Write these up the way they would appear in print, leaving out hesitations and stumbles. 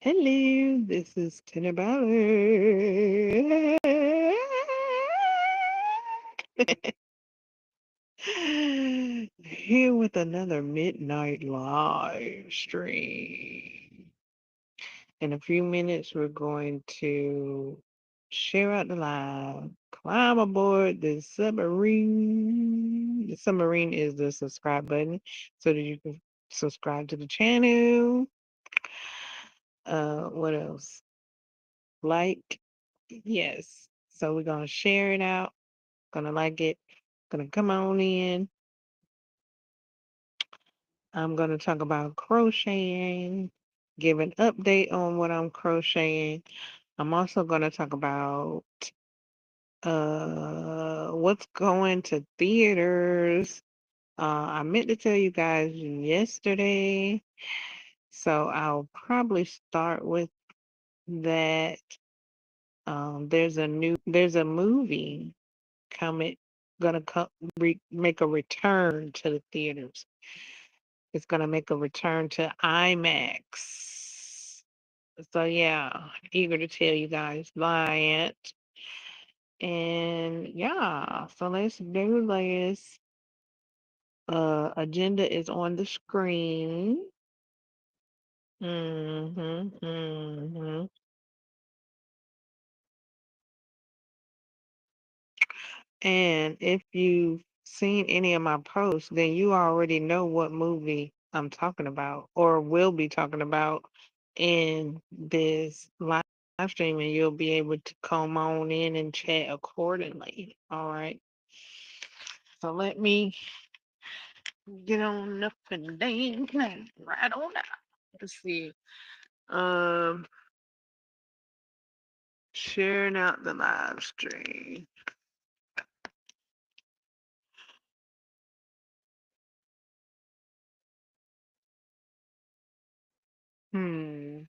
Hello, this is Tinabella. Here with another midnight live stream. In a few minutes, we're going to share out the live, climb aboard the submarine. The submarine is the subscribe button so that you can subscribe to the channel. What else? Like, yes. So we're gonna share it out. Gonna like it. Gonna come on in. I'm gonna talk about crocheting, give an update on what I'm crocheting. I'm also gonna talk about what's going to theaters. I meant to tell you guys yesterday, so I'll probably start with that. There's a movie coming, gonna come make a return to the theaters. It's gonna make a return to IMAX. So yeah, eager to tell you guys buy it. And yeah, so let's do this. Agenda is on the screen. Mm-hmm, mm-hmm. And if you've seen any of my posts, then you already know what movie I'm talking about or will be talking about in this live stream, and you'll be able to come on in and chat accordingly. All right. So let me get on up and down and right on out. Let's see. Um, Sharing out the live stream. Hmm.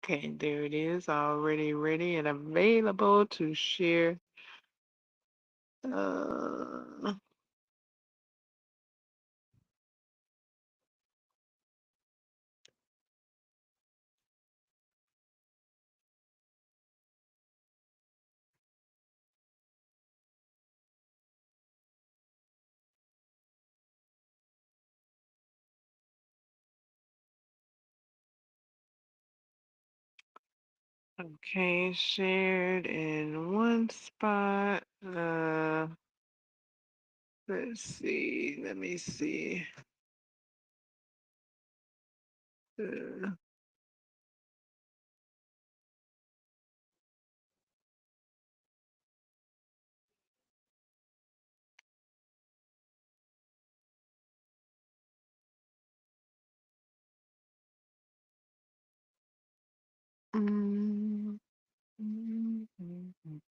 Okay, there it is, already ready and available to share. Uh, okay, shared in one spot. Let's see. Let me see. Uh, mm, mm, mm, mm.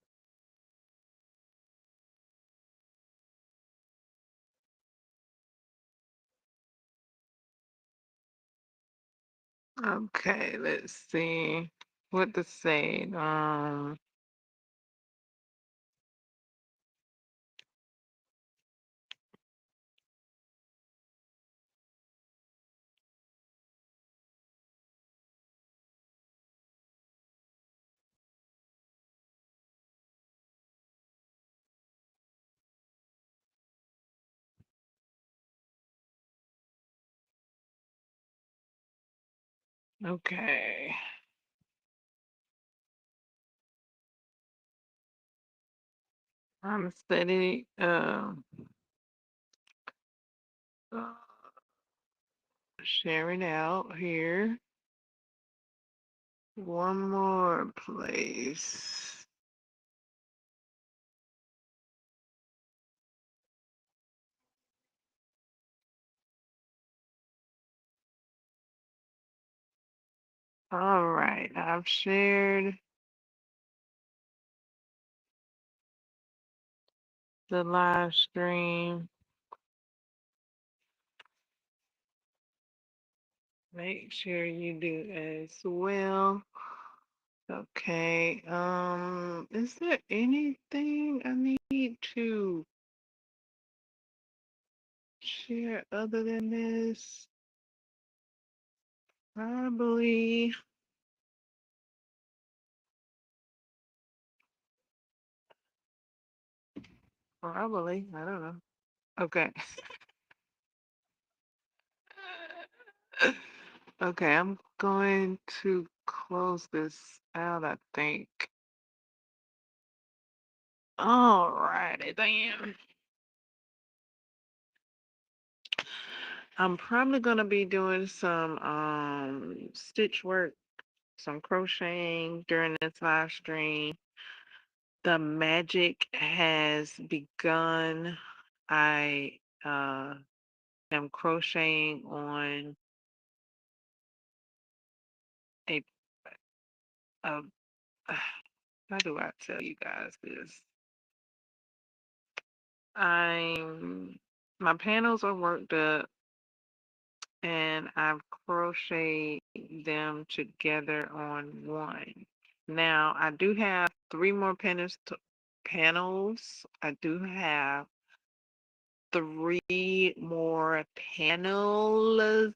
Okay, let's see what to say. Okay. I'm steady. Uh, Sharing out here. One more place. All right, I've shared the live stream. Make sure you do as well. Okay. Is there anything I need to share other than this? Probably. Probably. I don't know. Okay. Okay, I'm going to close this out, I think. Alrighty then. I'm probably gonna be doing some stitch work, some crocheting during this live stream. The magic has begun. I am crocheting on a, a how do I tell you guys this? I'm my panels are worked up and I've crocheted them together on one. Now I do have three more panels. I do have three more panels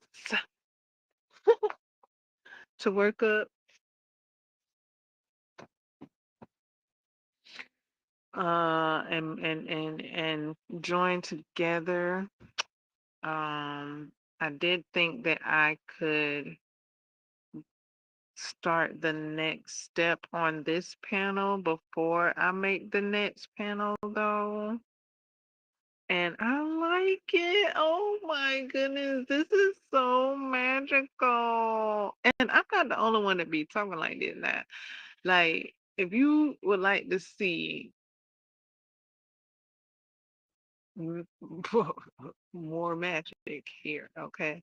to work up. And join together. I did think that I could start the next step on this panel before I make the next panel though. And I like it. Oh my goodness, this is so magical. And I'm not the only one to be talking like this now. Like, if you would like to see more magic here, okay,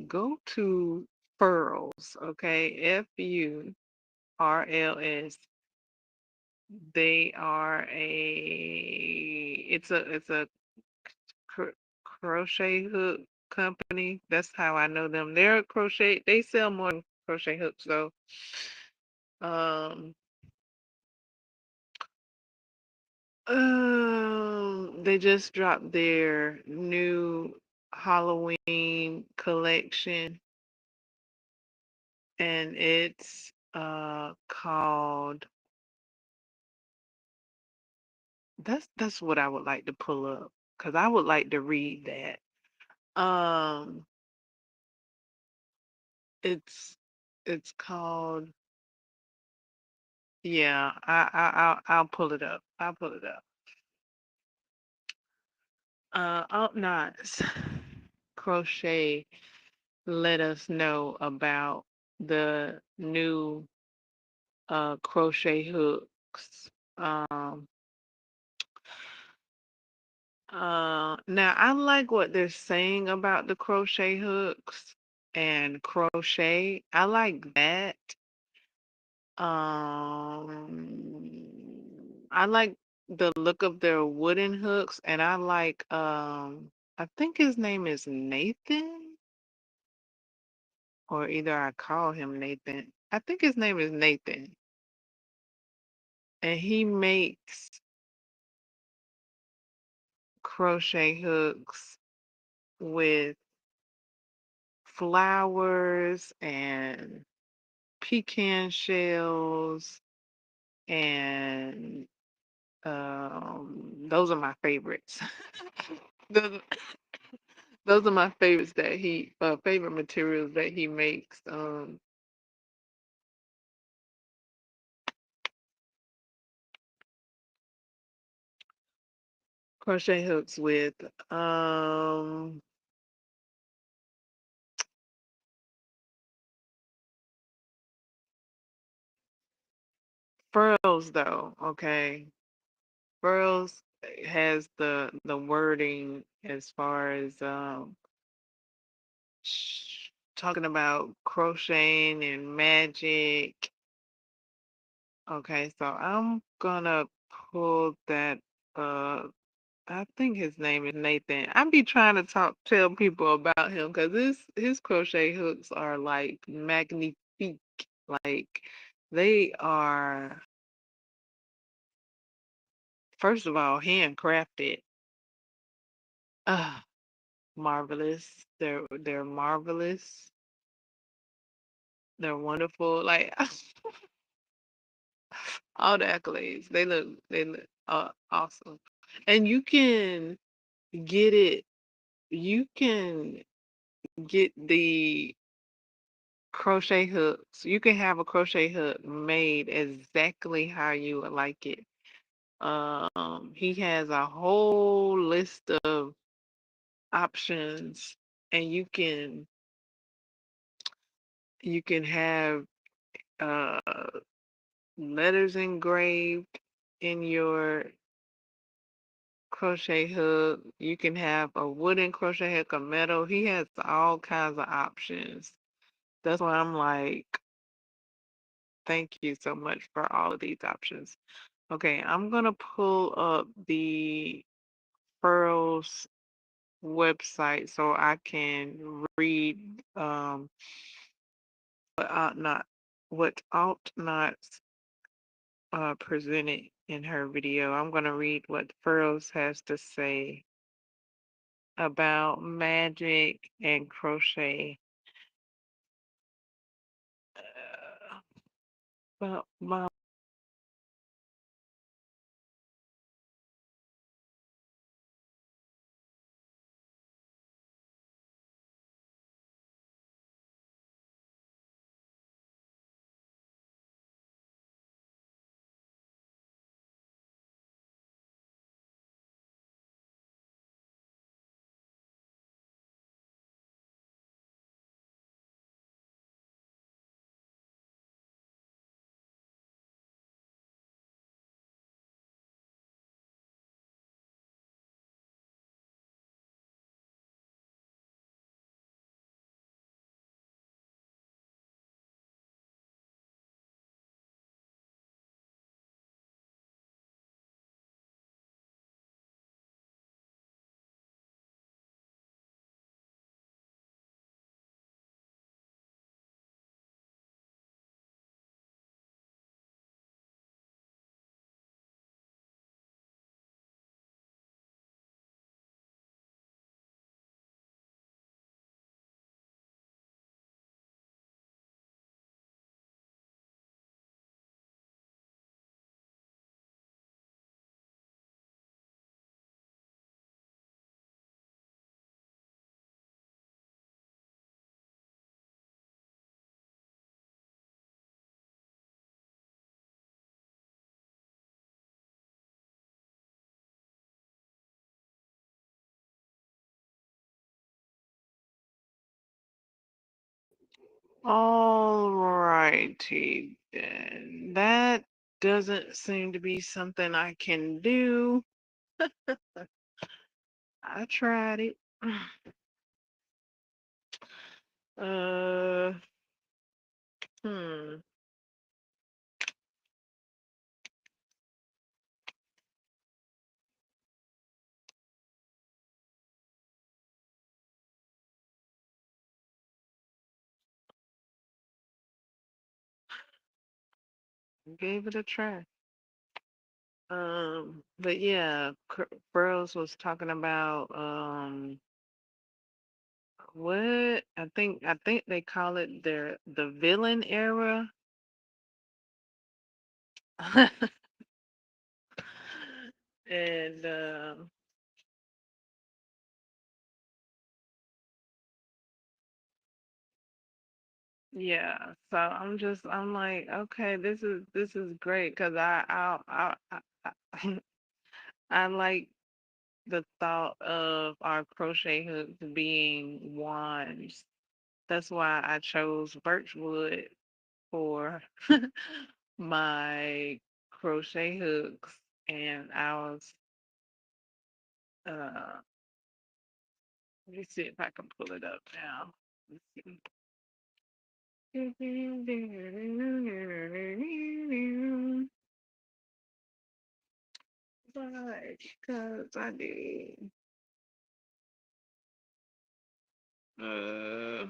go to Furls, okay, FURLS. They are it's a crochet hook company. That's how I know them. They're a crochet. They sell more than crochet hooks though. Um, they just dropped their new Halloween collection, and it's called. That's what I would like to pull up because I would like to read that. Um, it's it's called. Yeah, I'll pull it up. I'll pull it up. Up knots crochet let us know about the new crochet hooks. Now I like what they're saying about the crochet hooks and crochet. I like that. I like the look of their wooden hooks, and I like I think his name is Nathan, or either I call him Nathan. I think his name is Nathan, and he makes crochet hooks with flowers and pecan shells, and those are my favorites. those, those are my favorites that he favorite materials that he makes crochet hooks with. Furls though, okay. Furls has the wording as far as talking about crocheting and magic. Okay, so I'm gonna pull that I think his name is Nathan. I be trying to tell people about him because his crochet hooks are like magnifique. Like they are, first of all, handcrafted. Uh, marvelous. They're marvelous. They're wonderful. Like all the accolades. They look awesome. And get it you can get the crochet hooks. You can have a crochet hook made exactly how you would like it. He has a whole list of options, and you can have uh letters engraved in your crochet hook. You can have a wooden crochet hook, a metal. He has all kinds of options. That's why I'm like, thank you so much for all of these options. Okay, I'm gonna pull up the Furls website so I can read what ought not what ought not presented in her video. I'm gonna read what Furls has to say about magic and crochet. Well, all righty then. That doesn't seem to be something I can do. I tried it. Uh, hmm. Gave it a try. But yeah, Burroughs was talking about what I think they call it the villain era. And yeah, so I'm like, okay, this is great because I I like the thought of our crochet hooks being wands. That's why I chose birchwood for my crochet hooks, and I was let me see if I can pull it up now. Let's see. Right, because I did. Uh,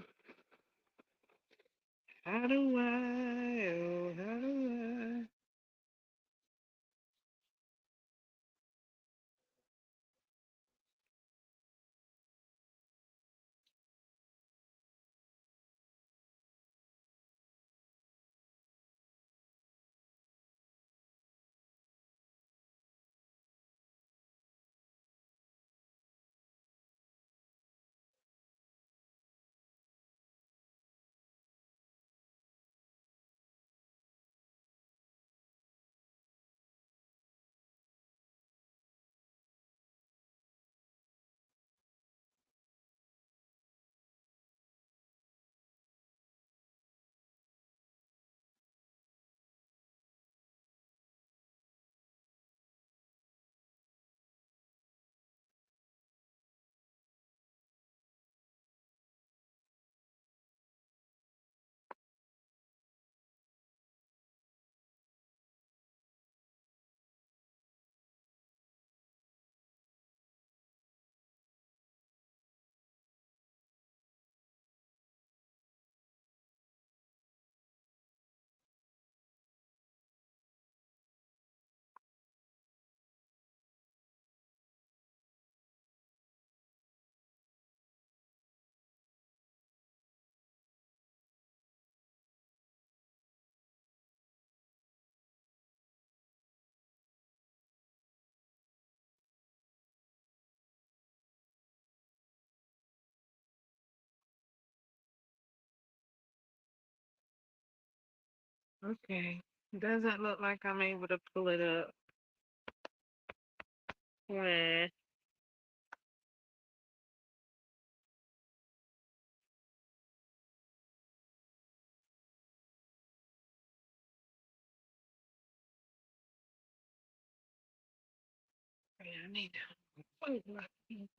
how do I? Oh, how do Okay. Doesn't look like I'm able to pull it up. When I need to find my feet.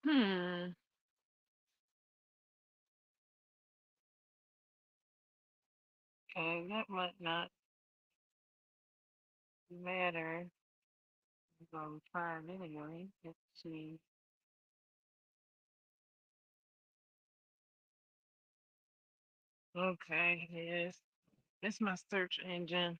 Hmm. Okay, that might not matter. I'm gonna try it anyway. Let's see. Okay, yes. It's my search engine.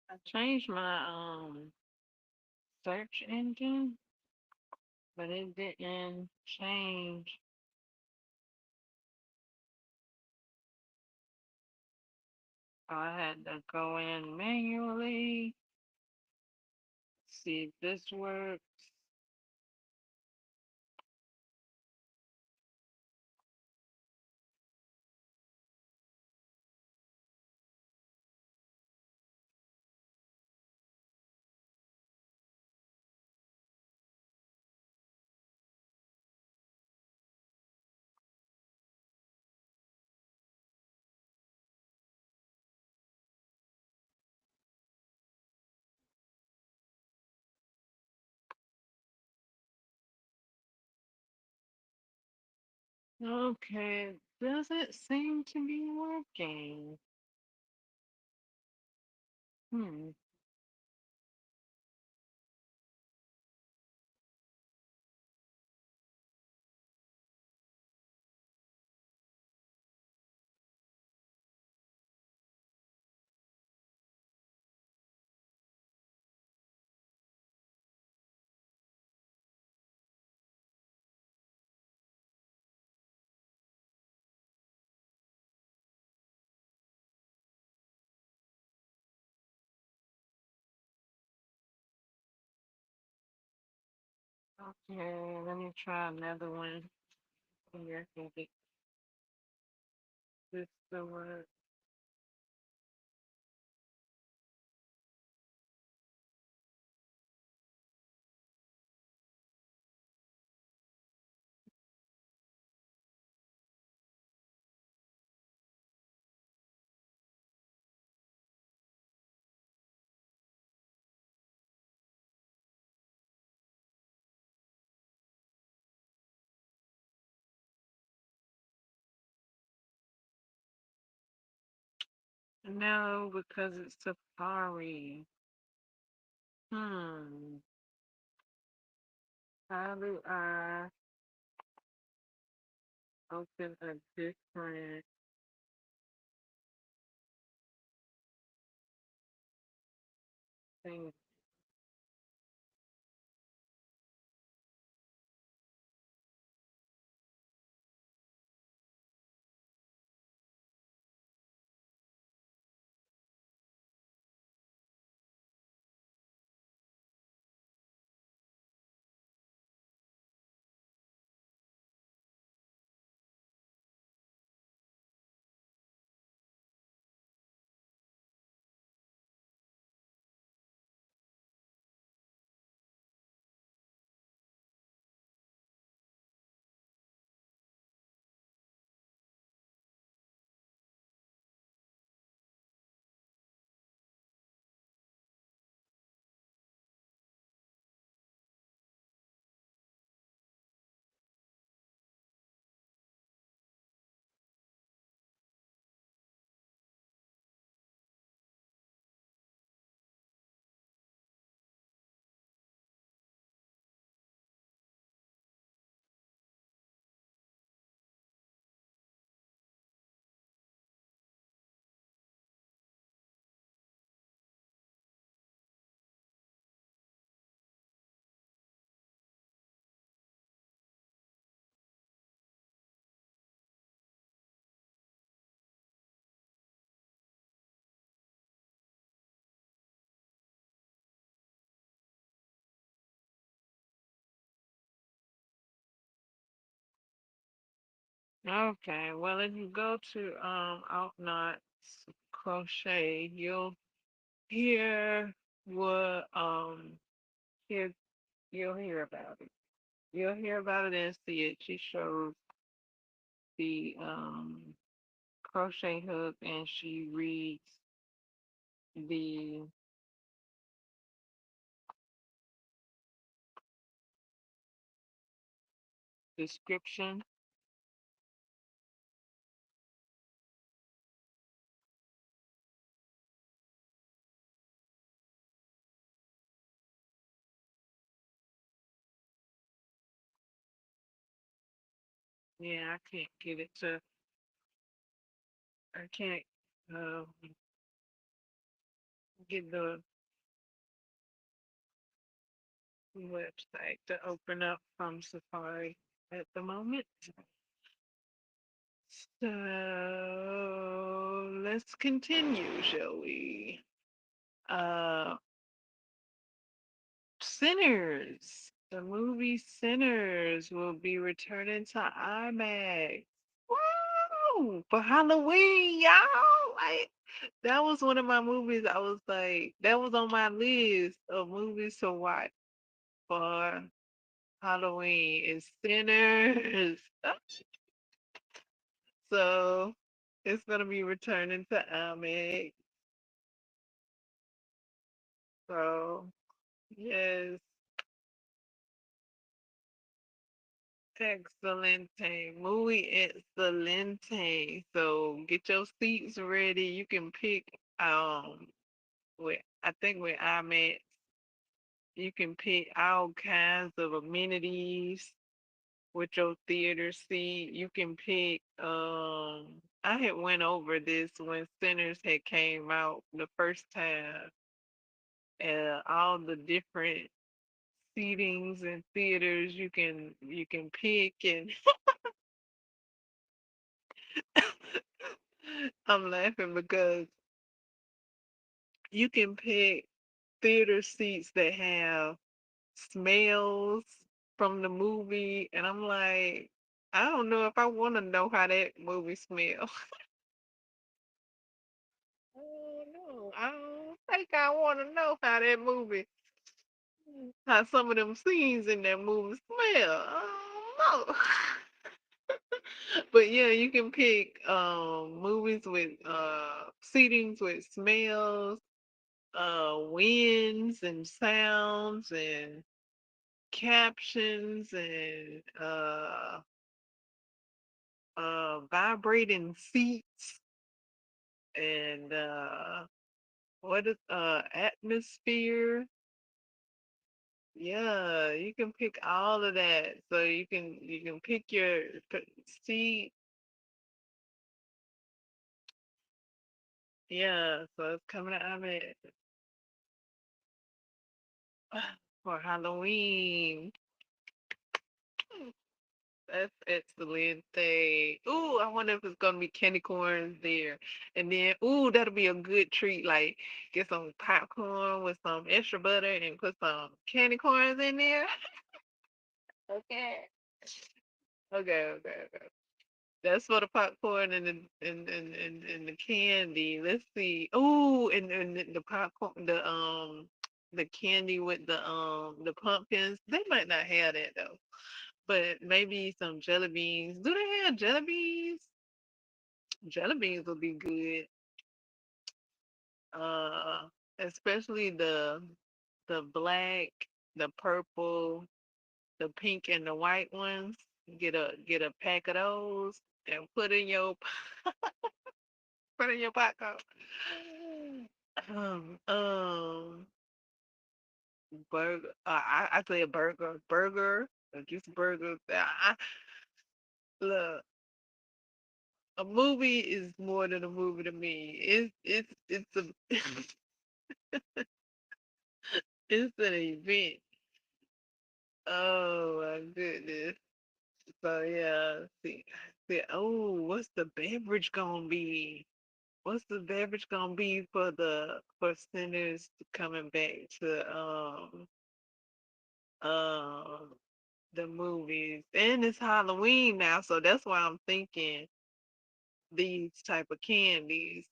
I changed my search engine, but it didn't change. So I had to go in manually, see if this works. Okay, doesn't seem to be working. Hmm. Okay, let me try another one. Maybe I can get this to work. No, because it's Safari. Hmm. How do I open a different thing? Okay, well, if you go to Out Knots Crochet, you'll hear what hear you'll hear about it. You'll hear about it and see it. She shows the crochet hook and she reads the description. Yeah, I can't get it to. I can't get the website to open up from Safari at the moment. So let's continue, shall we? Uh, Sinners. The movie Sinners will be returning to IMAX. Woo! For Halloween, y'all. Like that was one of my movies. I was like, that was on my list of movies to watch for Halloween. Is Sinners. So it's gonna be returning to IMAX. So yes, excelente, muy excelente. So get your seats ready. You can pick with I think with IMAX, you can pick all kinds of amenities with your theater seat. You can pick I had went over this when Sinners had came out the first time. All the different seatings and theaters you can pick and I'm laughing because you can pick theater seats that have smells from the movie and I'm like I don't know if I want to know how that movie smells. Oh no, I don't think I want to know how some of them scenes in that movie smell. I don't know. But yeah, you can pick movies with seatings with smells, winds and sounds and captions and vibrating seats and what is atmosphere? Yeah, you can pick all of that. So you can pick your see. Yeah, so it's coming out of it for Halloween. That's excellent. Ooh, I wonder if it's gonna be candy corns there. And then, ooh, that'll be a good treat. Like, get some popcorn with some extra butter and put some candy corns in there. Okay. Okay, okay, okay. That's for the popcorn and the candy. Let's see. Ooh, and the popcorn, the candy with the pumpkins. They might not have that though, but maybe some jelly beans. Do they have jelly beans? Jelly beans would be good. Especially the black, the purple, the pink, and the white ones. Get a pack of those and put in your popcorn. Um, um, burger. I say a burger, just burger. Look, a movie is more than a movie to me. It's a it's an event. Oh my goodness. So yeah, see. Oh, what's the beverage gonna be? What's the beverage gonna be for sinners coming back to um the movies? And it's Halloween now, so that's why I'm thinking these type of candies.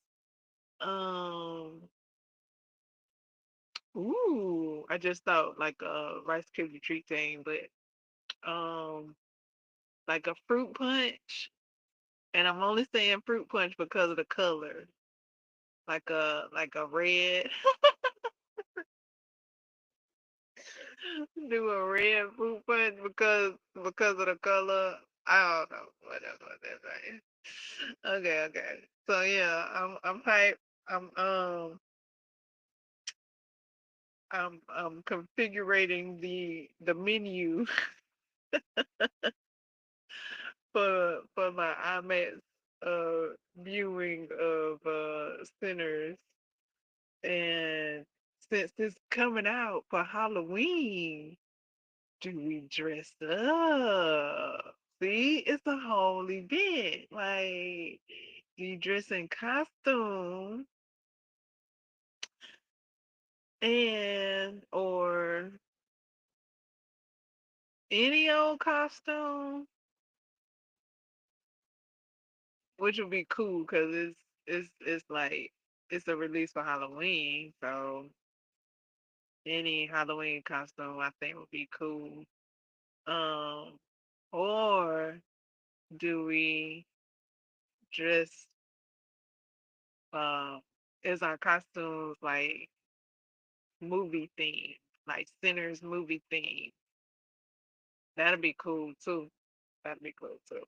Um, I just thought like a Rice Krispie treat thing, but um, like a fruit punch, and I'm only saying fruit punch because of the color, like a red. Do a red fruit punch because of the color. I don't know what that's right. Okay, okay. So yeah, I'm hype. I'm um I'm configuring the menu for my IMAX viewing of Sinners, and since it's coming out for Halloween, do we dress up? See, it's a whole event. Like, do you dress in costume and or any old costume, which would be cool because it's like it's a release for Halloween, so any Halloween costume I think would be cool. Um, or do we dress um is our costumes like movie theme, like Sinners movie theme? That'd be cool too. That'd be cool too.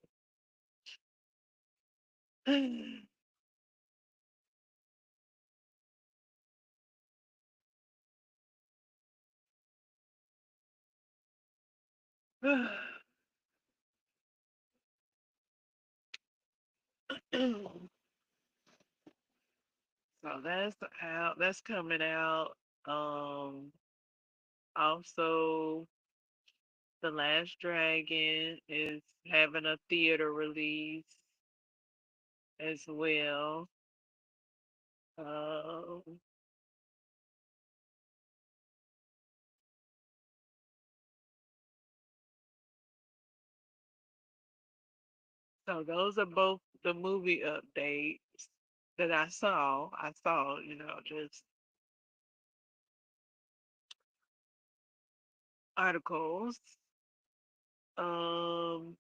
So that's out. That's coming out. Um, Also, The Last Dragon is having a theater release as well. Um, so those are both the movie updates that I saw. Just articles. Um,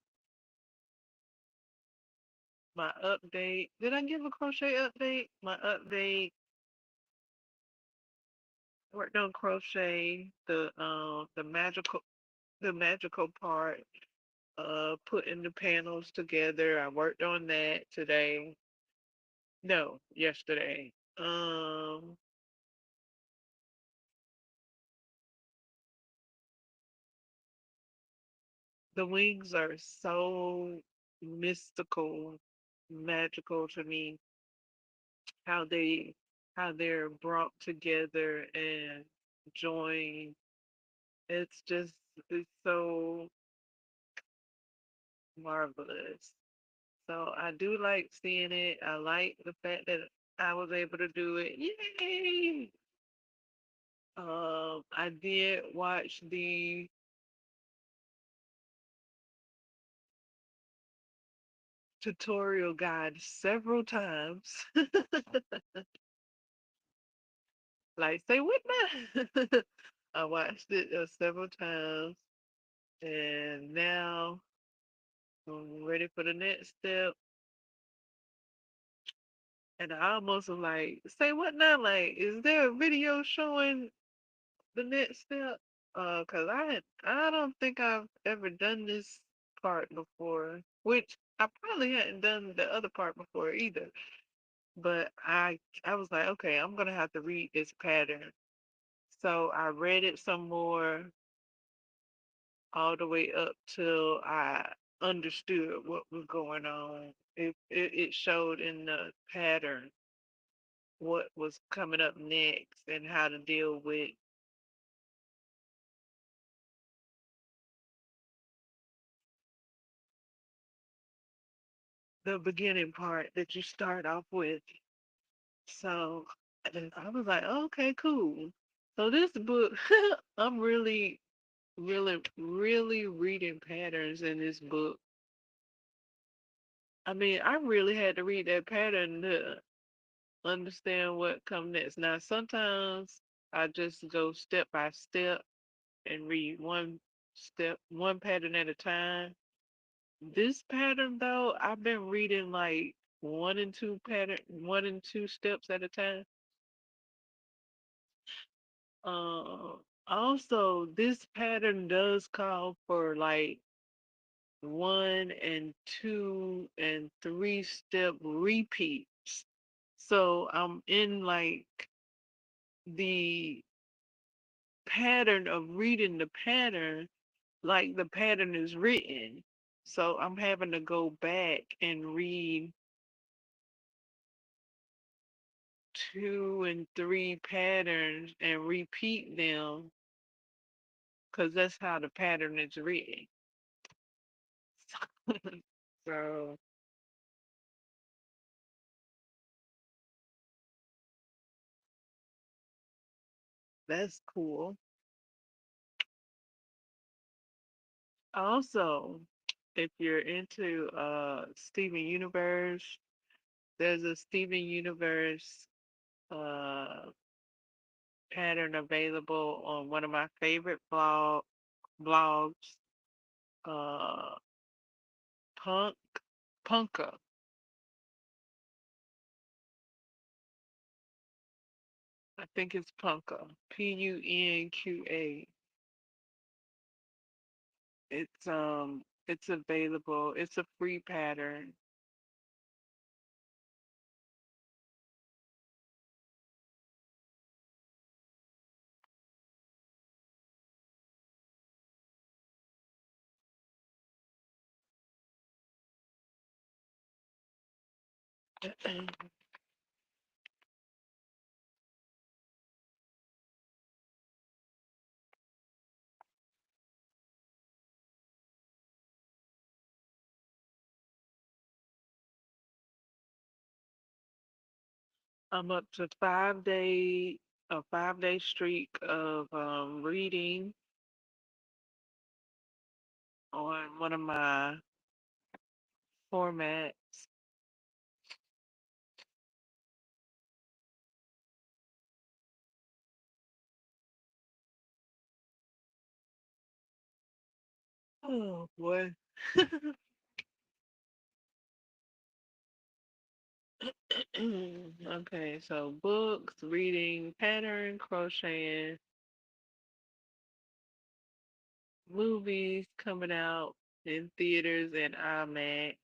my update. Did I give a crochet update? My update worked on crochet, the magical part, putting the panels together. I worked on that today. No, yesterday. The wings are so mystical, magical to me. How they're brought together and joined. It's so marvelous. So I do like seeing it. I like the fact that I was able to do it. Yay! I did watch the tutorial guide several times. Like, say what now? I watched it several times, and now I'm ready for the next step. And I almost was like, say what now? Like, is there a video showing the next step? Cause I don't think I've ever done this part before, which I probably hadn't done the other part before either. But I was like, okay, I'm gonna have to read this pattern. So I read it some more all the way up till I understood what was going on. It showed in the pattern what was coming up next and how to deal with the beginning part that you start off with. So and I was like, okay, cool. So this book, I'm really reading patterns in this book. I mean, I really had to read that pattern to understand what comes next. Now, sometimes I just go step by step and read one pattern at a time. This pattern, though, I've been reading like one and two steps at a time. Also, this pattern does call for like one and two and three step repeats. So I'm in like the pattern of reading the pattern like the pattern is written. So I'm having to go back and read two and three patterns and repeat them because that's how the pattern is written. So that's cool. Also, if you're into Steven Universe, there's a Steven Universe uh, pattern available on one of my favorite blogs, uh, Punk Punka. I think it's Punka. Punqa. It's available. It's a free pattern. I'm up to 5 day streak of reading on one of my formats. Oh boy. Okay, so books, reading, pattern, crocheting, movies coming out in theaters and IMAX.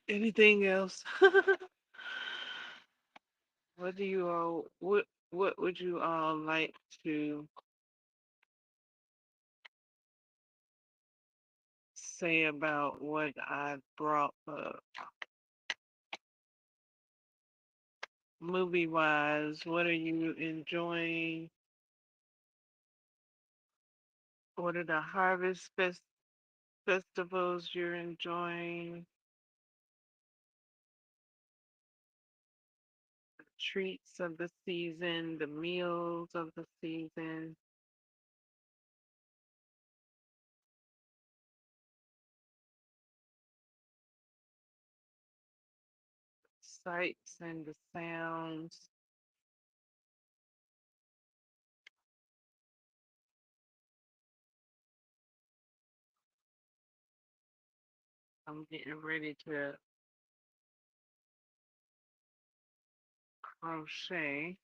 Anything else? What do you all what would you all like to say about what I brought up? Movie wise, what are you enjoying? What are the festivals you're enjoying? The treats of the season, the meals of the season, sights and the sounds. I'm getting ready to crochet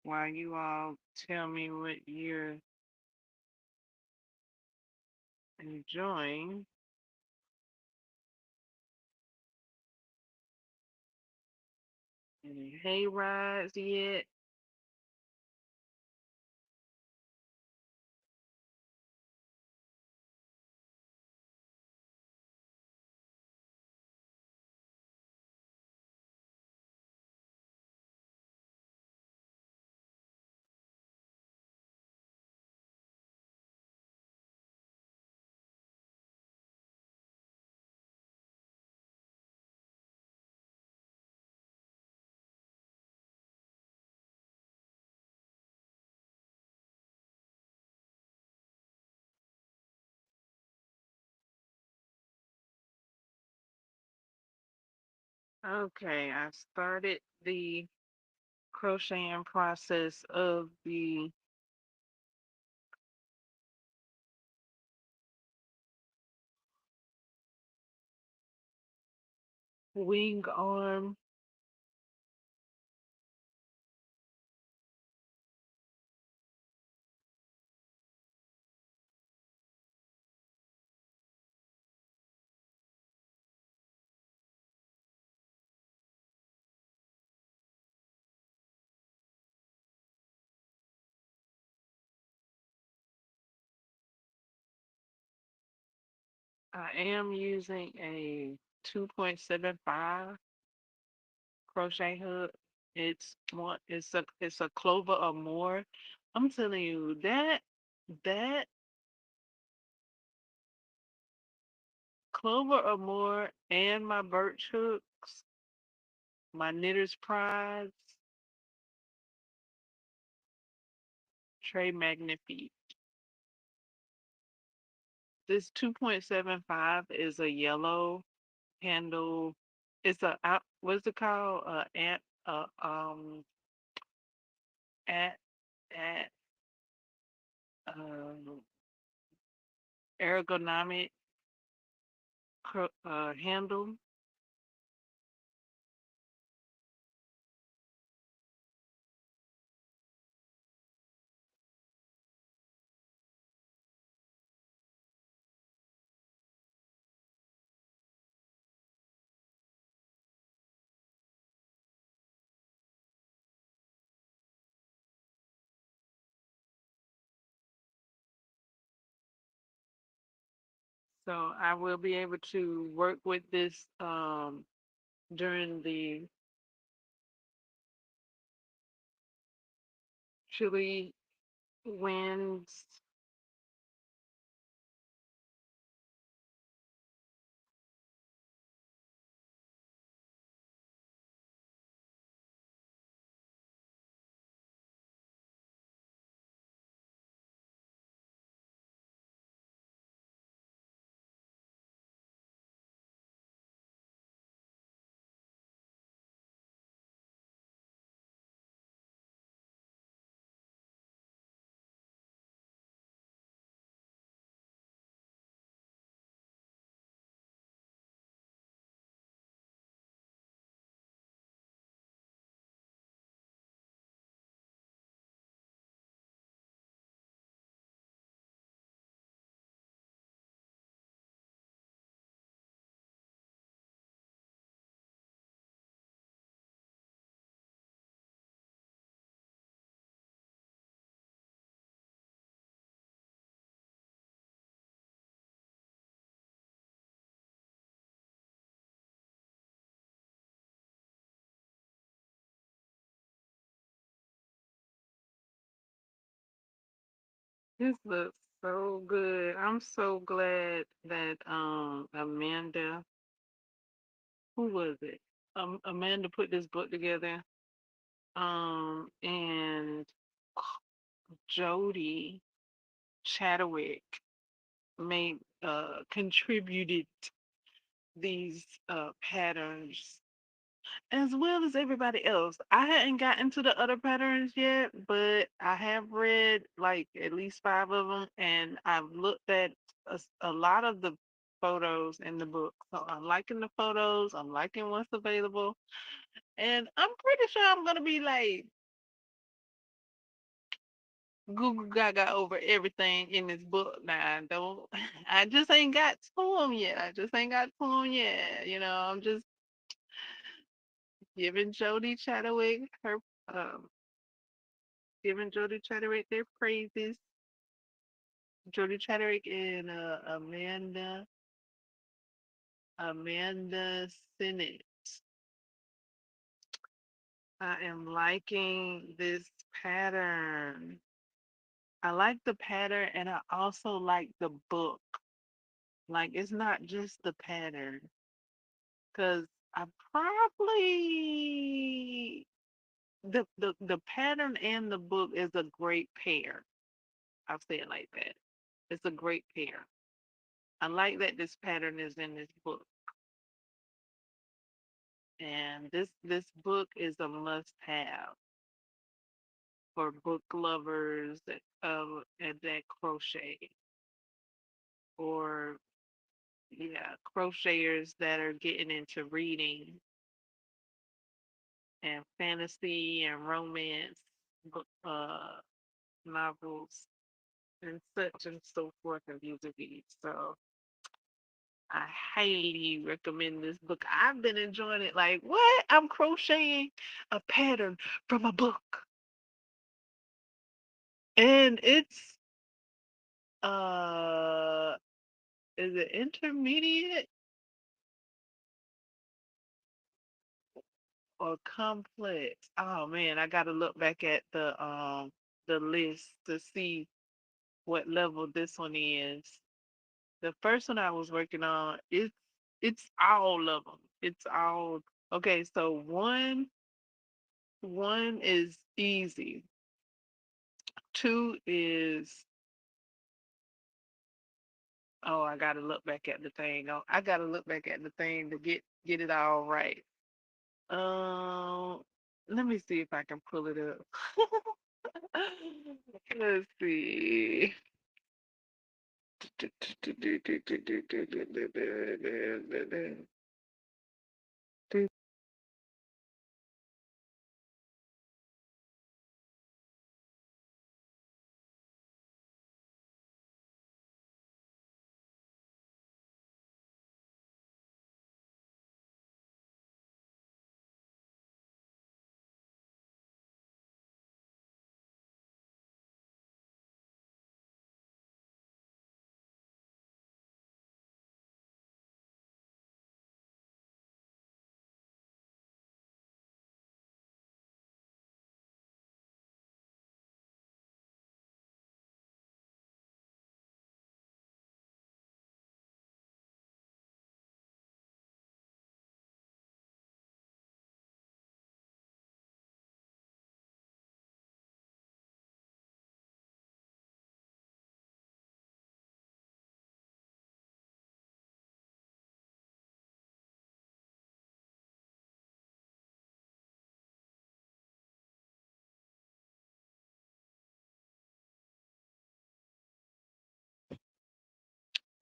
while you all tell me what you're enjoying. Any hay rides yet? Okay, I started the crocheting process of the wing arm. I am using a 2.75 crochet hook. It's a clover or more. I'm telling you that clover or more and my birch hooks, my knitter's prize, Trey Magnifique. This 2.75 is a yellow handle. It's what's it called? At at um ergonomic handle. So I will be able to work with this during the chilly winds. This looks so good. I'm so glad that Amanda, who was it? Amanda put this book together. And Jody Chadwick made contributed these patterns as well as everybody else. I hadn't gotten to the other patterns yet, but I have read like at least five of them, and I've looked at a lot of the photos in the book. So I'm liking the photos, I'm liking what's available, and I'm pretty sure I'm gonna be like Google Gaga over everything in this book. Now, I don't, I just ain't got to them yet. I just ain't got to them yet. You know, I'm just giving Jody Chatterwick her um giving Jody Chatterick their praises. Jody Chatterick and Amanda Sennett. I am liking this pattern. I like the pattern and I also like the book. Like it's not just the pattern. Cause I probably the pattern and the book is a great pair. I'll say it like that. It's a great pair. I like that this pattern is in this book. And this book is a must-have for book lovers that crochet or yeah, crocheters that are getting into reading and fantasy and romance book novels and such and so forth and views of these. So I highly recommend this book. I've been enjoying it. Like, what? I'm crocheting a pattern from a book. And it's uh is it intermediate or complex? Oh man, I gotta look back at the list to see what level this one is. The first one I was working on, it's all of them. It's all okay. So one is easy. Two is oh, I gotta look back at the thing. Oh, I gotta look back at the thing to get it all right. Um, let me see if I can pull it up. Let's see.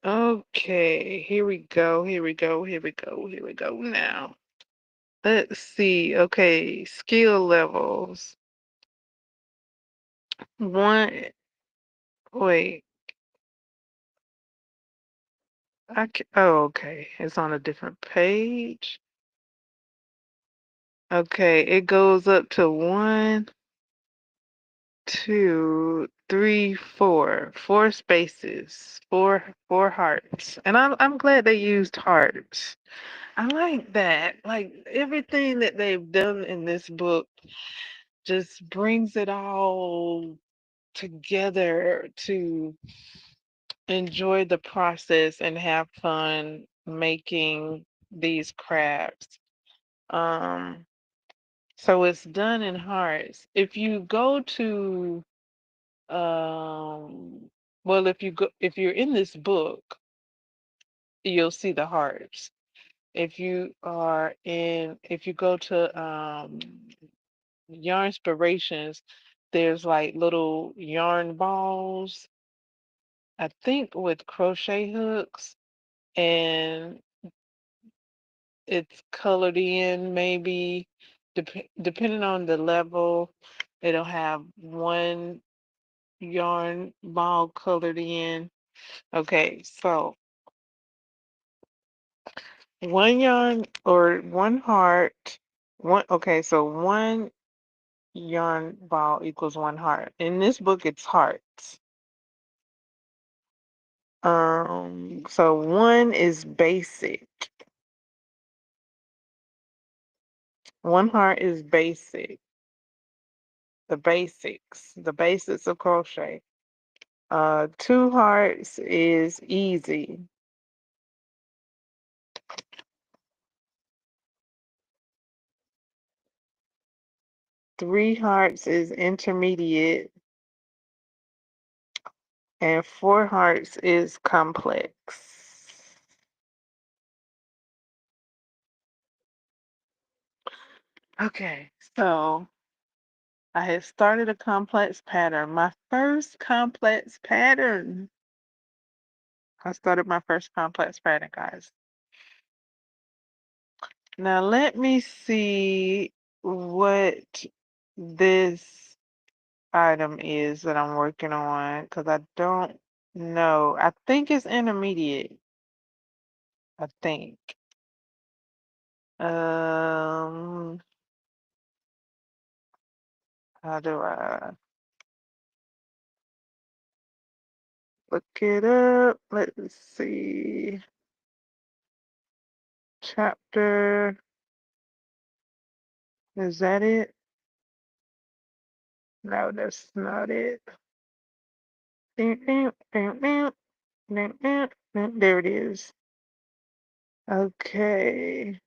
Okay, here we go. Here we go. Here we go. Here we go now. Let's see. Okay, skill levels. One, wait. Oh, okay. It's on a different page. Okay, it goes up to one, two, three, four. Four spaces. Four hearts. And I'm glad they used hearts. I like that. Like everything that they've done in this book just brings it all together to enjoy the process and have fun making these crafts. Um, so it's done in hearts. If you go to well, if you're in this book, you'll see the hearts. If you go to Yarn Inspirations, there's like little yarn balls, I think with crochet hooks, and it's colored in maybe depending on the level, it'll have one yarn ball colored in. Okay, so one yarn or one heart, so one yarn ball equals one heart. In this book, it's hearts. So one is basic. One heart is basic. The basics of crochet. Two hearts is easy. Three hearts is intermediate. And four hearts is complex. Okay, so I had started a complex pattern. My first complex pattern. I started my first complex pattern, guys. Now let me see what this item is that I'm working on because I don't know. I think it's intermediate. I think. Um, how do I look it up? Let's see. Chapter. Is that it? No, that's not it. There it is. Okay.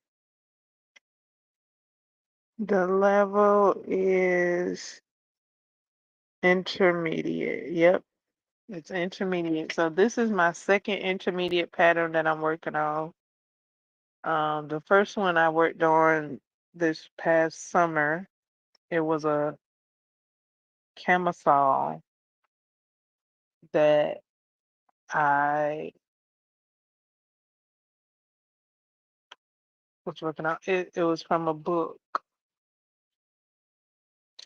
The level is intermediate. Yep, it's intermediate. So this is my second intermediate pattern that I'm working on. The first one I worked on this past summer, it was a camisole that I was working on. It was from a book.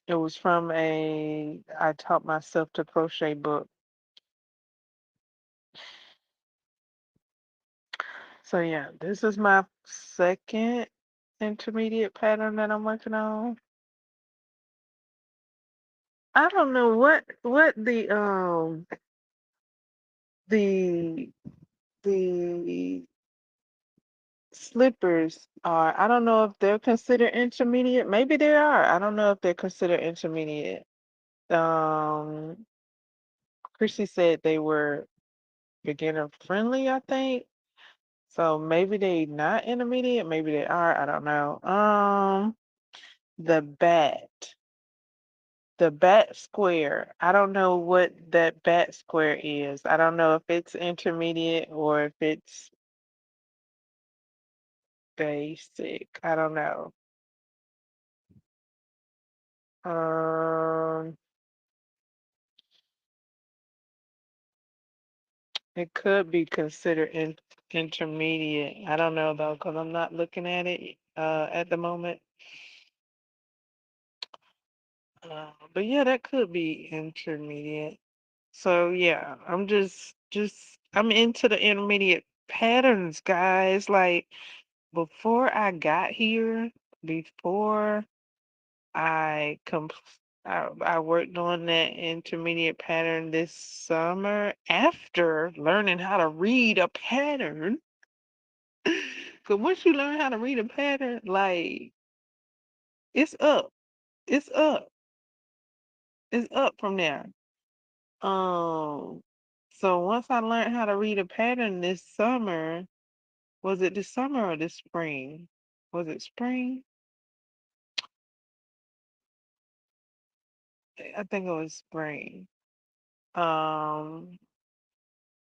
It was from a I taught myself to crochet book. So yeah, this is my second intermediate pattern that I'm working on. I don't know what the the slippers are. I don't know if they're considered intermediate. Maybe they are. I don't know if they're considered intermediate. Um, Chrissy said they were beginner friendly, I think. So maybe they not intermediate, maybe they are, I don't know. The bat. The bat square. I don't know what that bat square is. I don't know if it's intermediate or if it's basic. I don't know. Um, it could be considered intermediate. I don't know though, because I'm not looking at it at the moment. But yeah, that could be intermediate. So yeah, I'm into the intermediate patterns, guys. Like before I got here, before I com I worked on that intermediate pattern this summer after learning how to read a pattern. Cause once you learn how to read a pattern, like it's up. It's up. It's up from there. Um, so once I learned how to read a pattern this summer, was it this summer or this spring? Was it spring? I think it was spring. Um,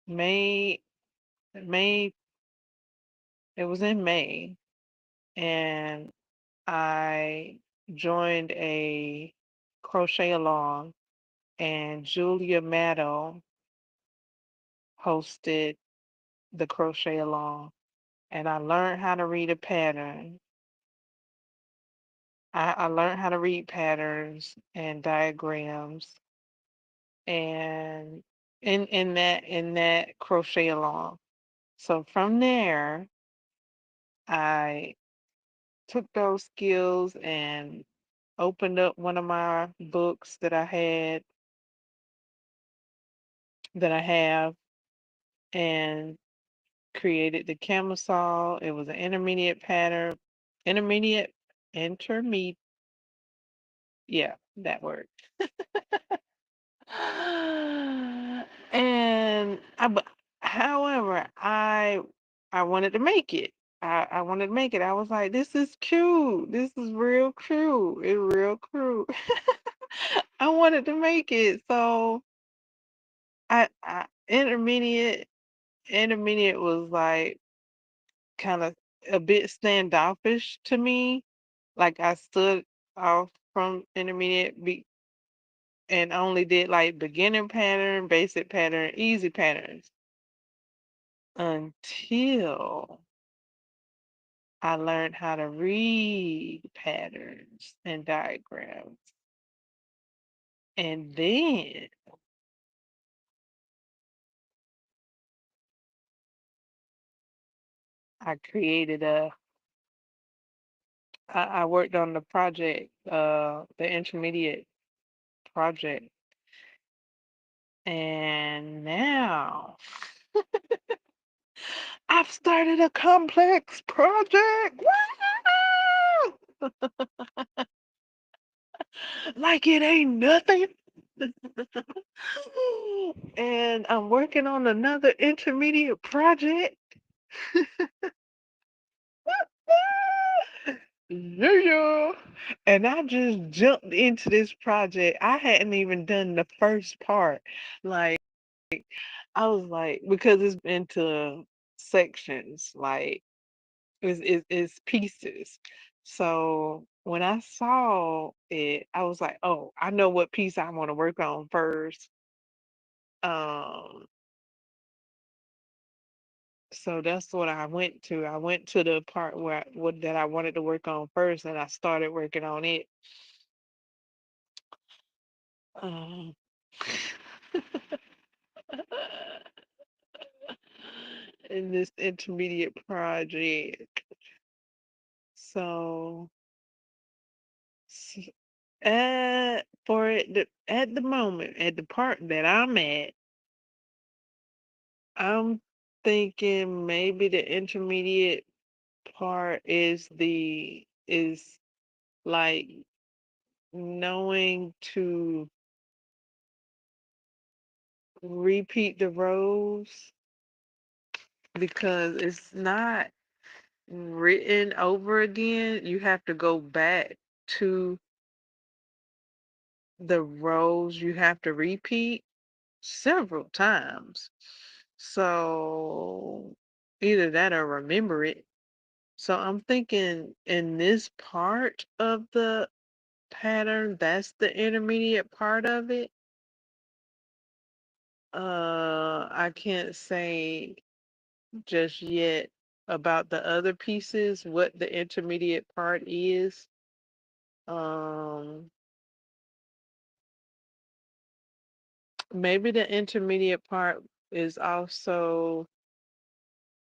May, May, it was in May, and I joined a crochet along, and Julia Maddow hosted the crochet along, and I learned how to read a pattern. I learned how to read patterns and diagrams, and in that crochet along. So from there, I took those skills and opened up one of my books that I have and created the camisole. It was an intermediate pattern, intermediate, intermediate, yeah, that word. And however, I wanted to make it. I wanted to make it. I was like, this is cute. This is real cute. It's real cute. I wanted to make it. So I intermediate was like kind of a bit standoffish to me. Like I stood off from intermediate and only did like beginner pattern, basic pattern, easy patterns until I learned how to read patterns and diagrams. And then I created I worked on the project, the intermediate project. And now I've started a complex project. Woo! Like it ain't nothing. And I'm working on another intermediate project. Yeah. And I just jumped into this project. I hadn't even done the first part. Like, I was like, because it's into sections, like it's pieces. So when I saw it, I was like, oh, I know what piece I want to work on first. Um, so that's what I went to. I went to the part that I wanted to work on first, and I started working on it. Um, in this intermediate project. So, s- at the moment, at the part that I'm at, I'm thinking maybe the intermediate part is like knowing to repeat the rows because it's not written over again. You have to go back to the rows you have to repeat several times. So either that or remember it. So I'm thinking in this part of the pattern, that's the intermediate part of it. I can't say just yet about the other pieces, what the intermediate part is. Um, Maybe the intermediate part is also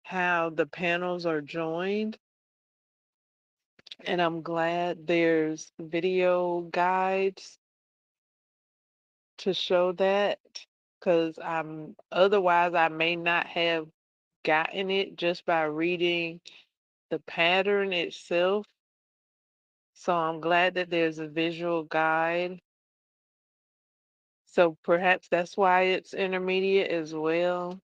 how the panels are joined. And I'm glad there's video guides to show that because I'm otherwise I may not have gotten it just by reading the pattern itself. So I'm glad that there's a visual guide So perhaps that's why it's intermediate as well.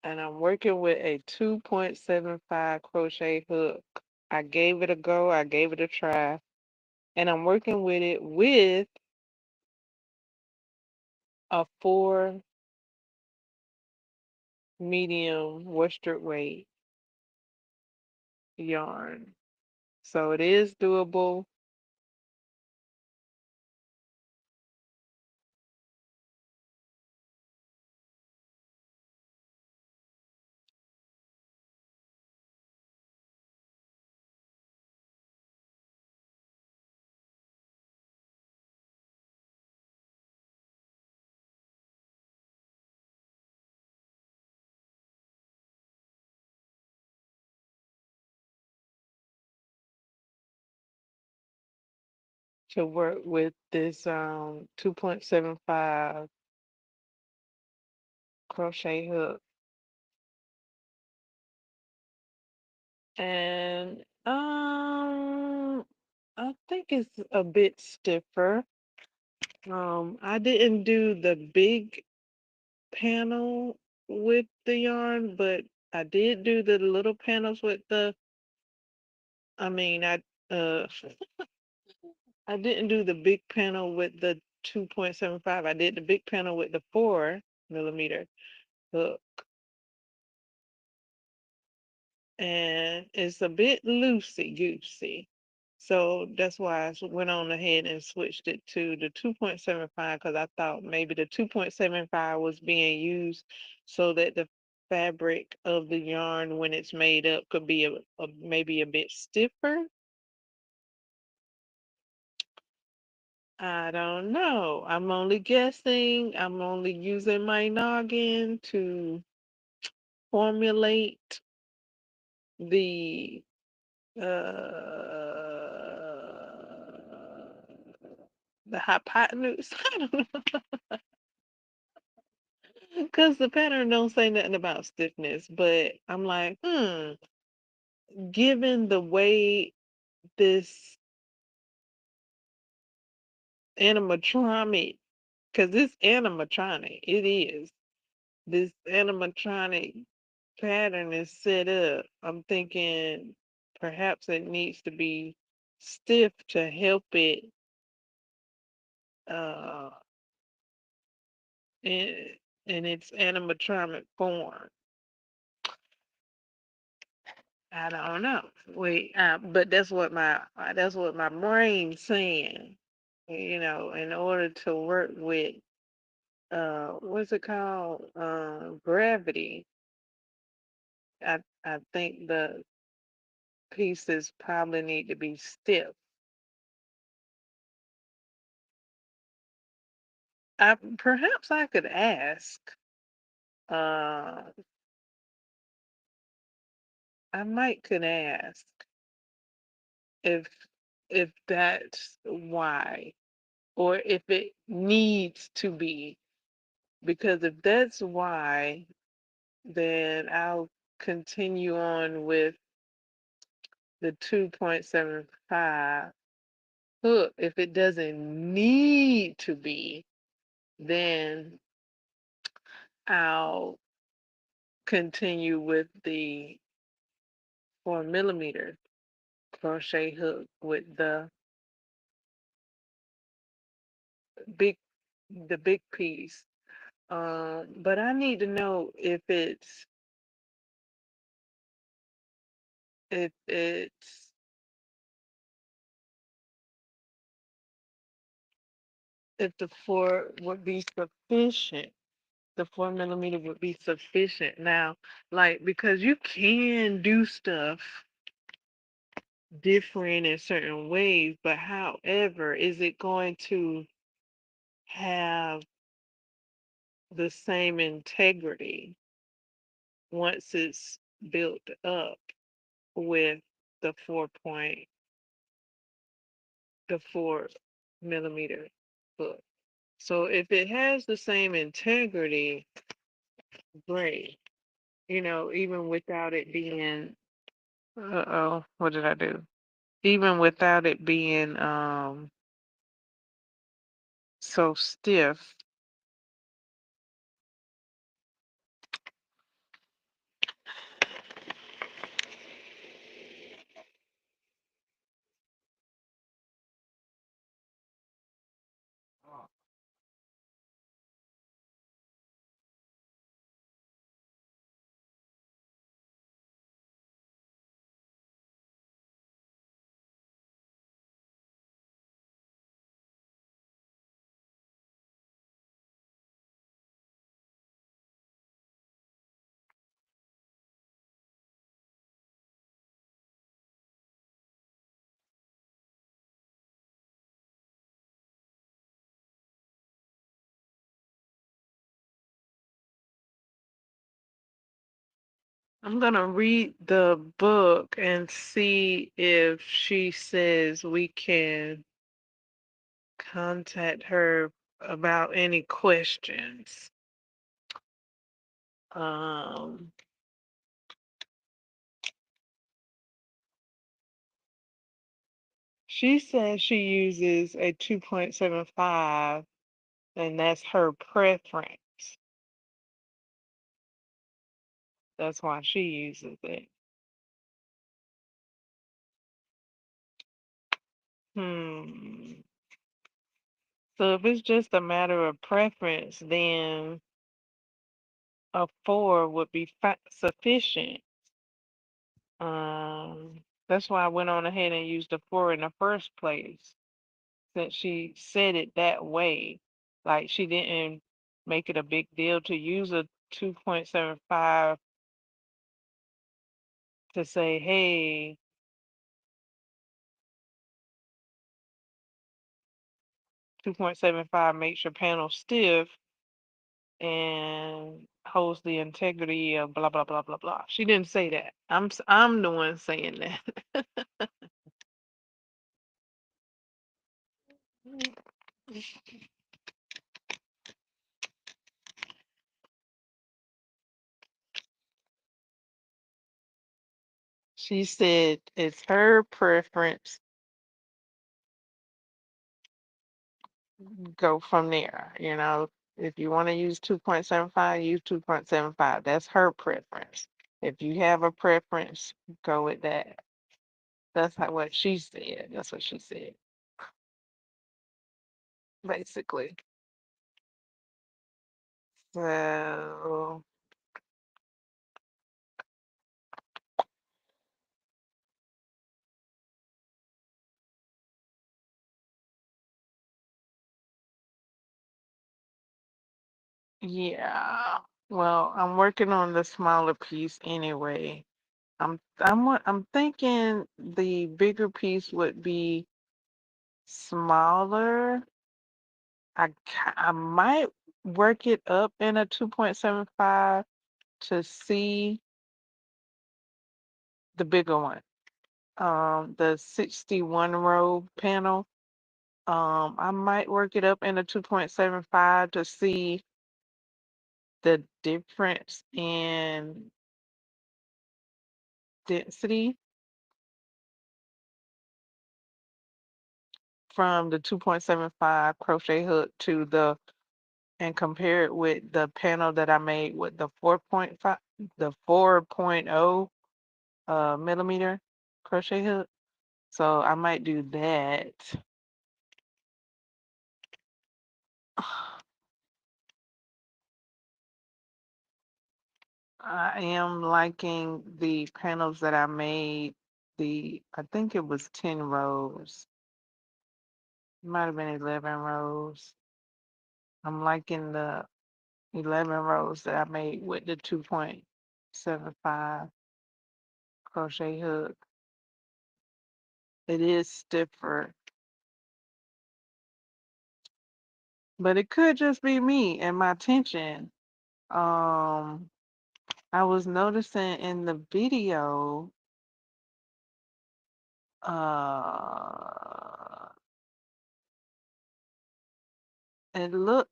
And I'm working with a 2.75 crochet hook. I gave it a go, I gave it a try, and I'm working with it with a 4 medium worsted weight yarn. So it is doable. To work with this 2.75 crochet hook. And I think it's a bit stiffer. I didn't do the big panel with the yarn, but I did do the little panels with the, I mean, uh I didn't do the big panel with the 2.75. I did the big panel with the 4 millimeter hook. And it's a bit loosey goosey. So that's why I went on ahead and switched it to the 2.75 because I thought maybe the 2.75 was being used so that the fabric of the yarn when it's made up could be maybe a bit stiffer. I don't know. I'm only guessing. I'm only using my noggin to formulate the uh the hypotenuse. I don't know. Because the pattern don't say nothing about stiffness, but I'm like, given the way this animatronic, because this animatronic, it is, this animatronic pattern is set up, I'm thinking perhaps it needs to be stiff to help it uh, in, in its animatronic form. I don't know. But that's what my brain's saying. You know, in order to work with what's it called? Gravity. I think the pieces probably need to be stiff. Perhaps I could ask. Uh, I might could ask if that's why, or if it needs to be. Because if that's why, then I'll continue on with the 2.75 hook. If it doesn't need to be, then I'll continue with the 4 millimeter crochet hook with big the big piece. But I need to know if the four would be sufficient. The 4 millimeter would be sufficient. Now, like, because you can do stuff different in certain ways, but however, is it going to have the same integrity once it's built up with the 4.75? the 4 millimeter hook. So if it has the same integrity, great. Even without it being, uh-oh, what did I do? Even without it being so stiff. I'm gonna read the book and see if she says we can contact her about any questions. Um, she says she uses a 2.75, and that's her preference. That's why she uses it. Hmm. So if it's just a matter of preference, then a 4 would be sufficient. That's why I went on ahead and used the 4 in the first place, since she said it that way. Like she didn't make it a big deal to use a 2.75 to say, hey, 2.75 makes your panel stiff and holds the integrity of blah blah blah blah blah. She didn't say that. I'm the one saying that. She said it's her preference. Go from there. If you want to use 2.75, use 2.75. That's her preference. If you have a preference, go with that. That's what she said. That's what she said, basically. So, yeah. Well, I'm working on the smaller piece anyway. I'm thinking the bigger piece would be smaller. I might work it up in a 2.75 to see the bigger one. The 61 row panel. I might work it up in a 2.75 to see the difference in density from the 2.75 crochet hook to and compare it with the panel that I made with the 4.5, the 4.0 millimeter crochet hook. So I might do that. I am liking the panels that I made. I think it was 10 rows. It might have been 11 rows. I'm liking the 11 rows that I made with the 2.75 crochet hook. It is stiffer, but it could just be me and my tension. Um, I was noticing in the video, uh, And look,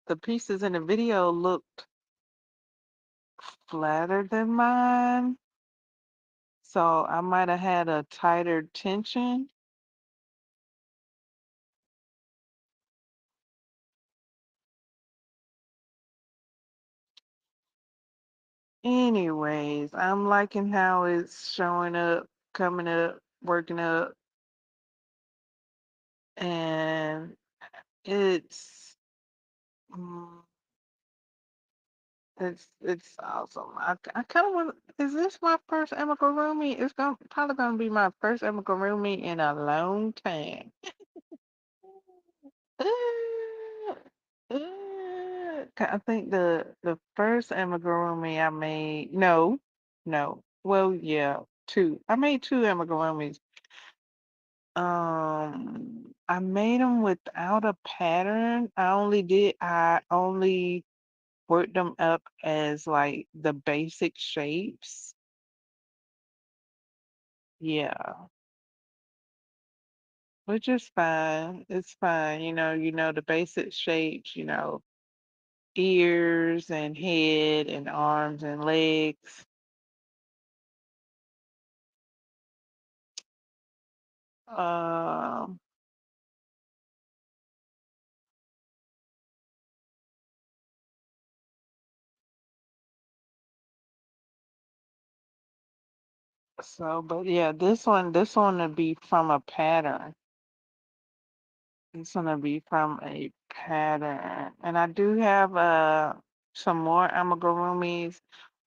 the pieces in the video looked flatter than mine, so I might have had a tighter tension. Anyways, I'm liking how it's showing up, coming up, working up, and it's mm, it's awesome. I kind of want. Is this my first amigurumi? It's probably gonna be my first amigurumi in a long time. Uh, I think the first amigurumi I made. No, no. Well, yeah, two. I made two amigurumis. I made them without a pattern. I only worked them up as like the basic shapes. Yeah, which is fine. It's fine. The basic shapes, ears and head and arms and legs. Um, but yeah, this one will be from a pattern. It's gonna be from a pattern. And I do have some more amigurumis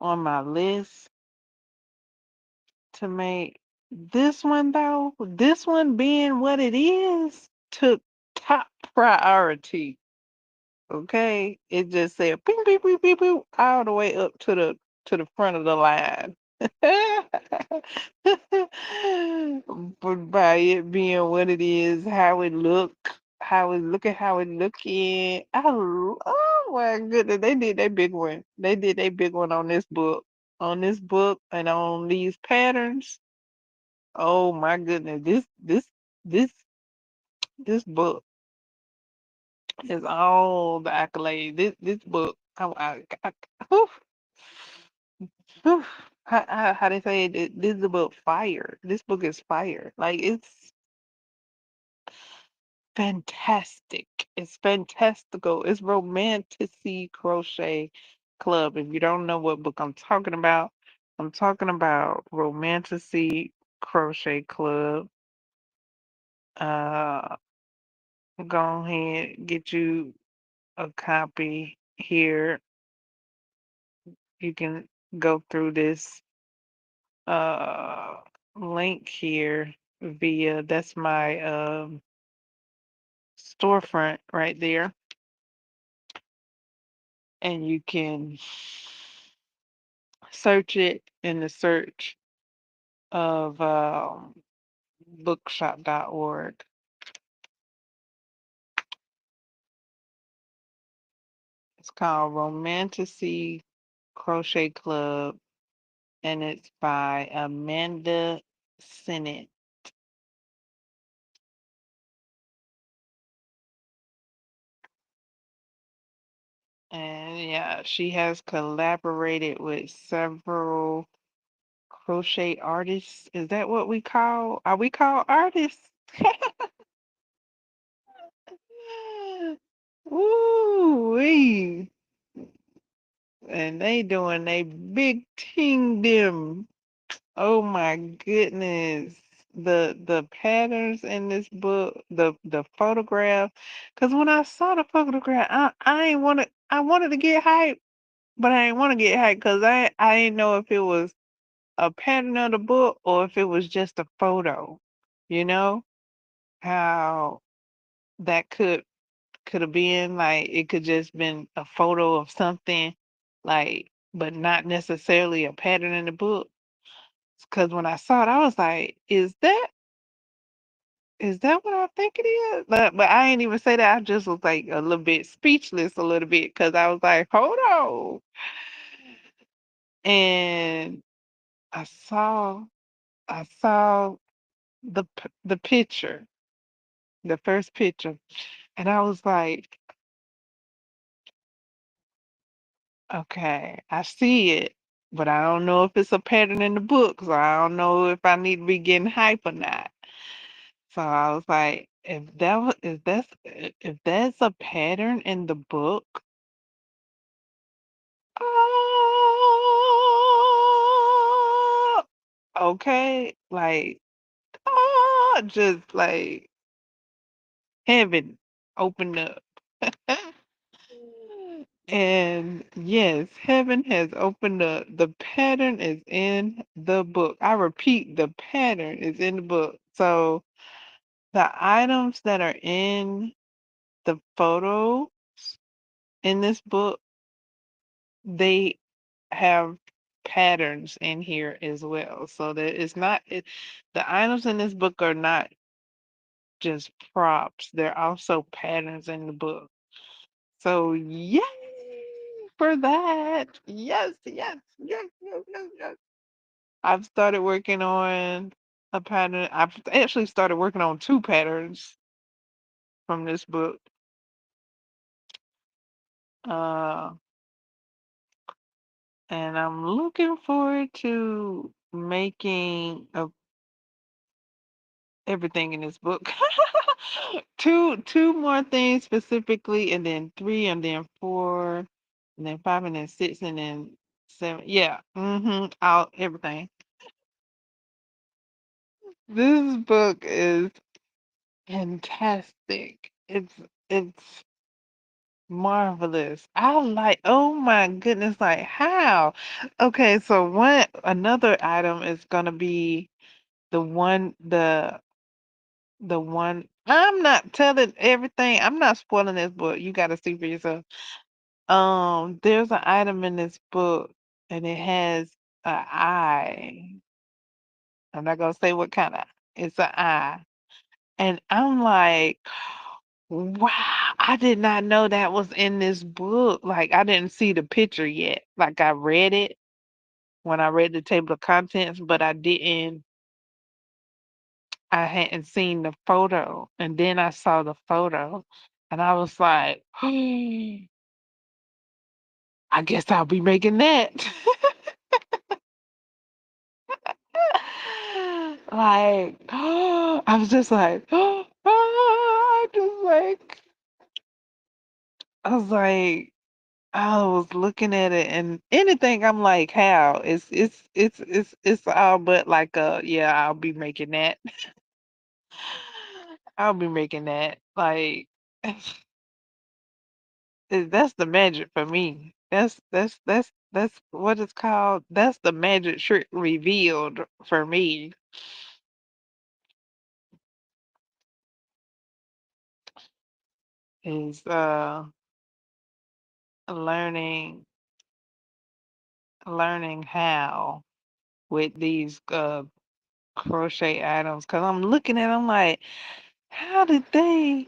on my list to make. This one being what it is, took top priority. Okay? It just said beep beep beep beep beep all the way up to the front of the line. But by it being what it is, how it looking. Oh my goodness, they did that big one. They did that big one on this book, and on these patterns. Oh my goodness, this this book is all the accolades. This book, whew, whew, how they say it, this is a book fire. This book is fire. Like it's fantastic. It's fantastical. It's Romanticy Crochet Club. If you don't know what book I'm talking about Romanticy Crochet Club. Uh, go ahead, get you a copy here. You can go through this uh link here via that's my storefront right there, and you can search it in the search of bookshop.org. It's called Romanticy Crochet Club, and it's by Amanda Sennett. And yeah, she has collaborated with several crochet artists. Is that what we call? Are we called artists? Woo wee. And they doing they big ting them. Oh my goodness. The patterns in this book, the photograph. Cause when I saw the photograph, I wanted to get hyped, but I didn't want to get hyped because I didn't know if it was a pattern of the book or if it was just a photo. You know how that could have been like it could just been a photo of something, like, but not necessarily a pattern in the book. Because when I saw it, I was like, is that what I think it is? But I ain't even say that. I just was like a little bit speechless a little bit because I was like, hold on. And I saw I saw the picture, the first picture. And I was like, okay, I see it, but I don't know if it's a pattern in the book, so I don't know if I need to be getting hype or not. So I was like, if that's a pattern in the book, oh, okay, like just like heaven opened up. And yes, heaven has opened up. The pattern is in the book. I repeat, the pattern is in the book. So the items that are in the photo in this book, they have patterns in here as well. So that it's not the items in this book are not just props. They're also patterns in the book. So yay for that. Yes, yes, yes, yes, yes, yes. I've started working on a pattern. I've actually started working on two patterns from this book. Uh, and I'm looking forward to making everything in this book. Two more things specifically, and then three, and then four, and then five, and then six, and then seven. Yeah. All everything. This book is fantastic. It's marvelous. I like, oh my goodness, like how? Okay, so one another item is gonna be the one the one I'm not telling everything. I'm not spoiling this book. You gotta see for yourself. There's an item in this book and it has an eye. I'm not gonna say what kind of it's an eye. And I'm like, wow, I did not know that was in this book. Like, I didn't see the picture yet. Like, I read it when I read the table of contents, but I hadn't seen the photo. And then I saw the photo and I was like, I guess I'll be making that. Like, I was just like, just like, I was like, I was looking at it and anything I'm like, how? It's all but like yeah, I'll be making that. I'll be making that. Like that's the magic for me. That's what it's called. That's the magic trick revealed for me is learning learning how with these crochet items because I'm looking at them like, how did they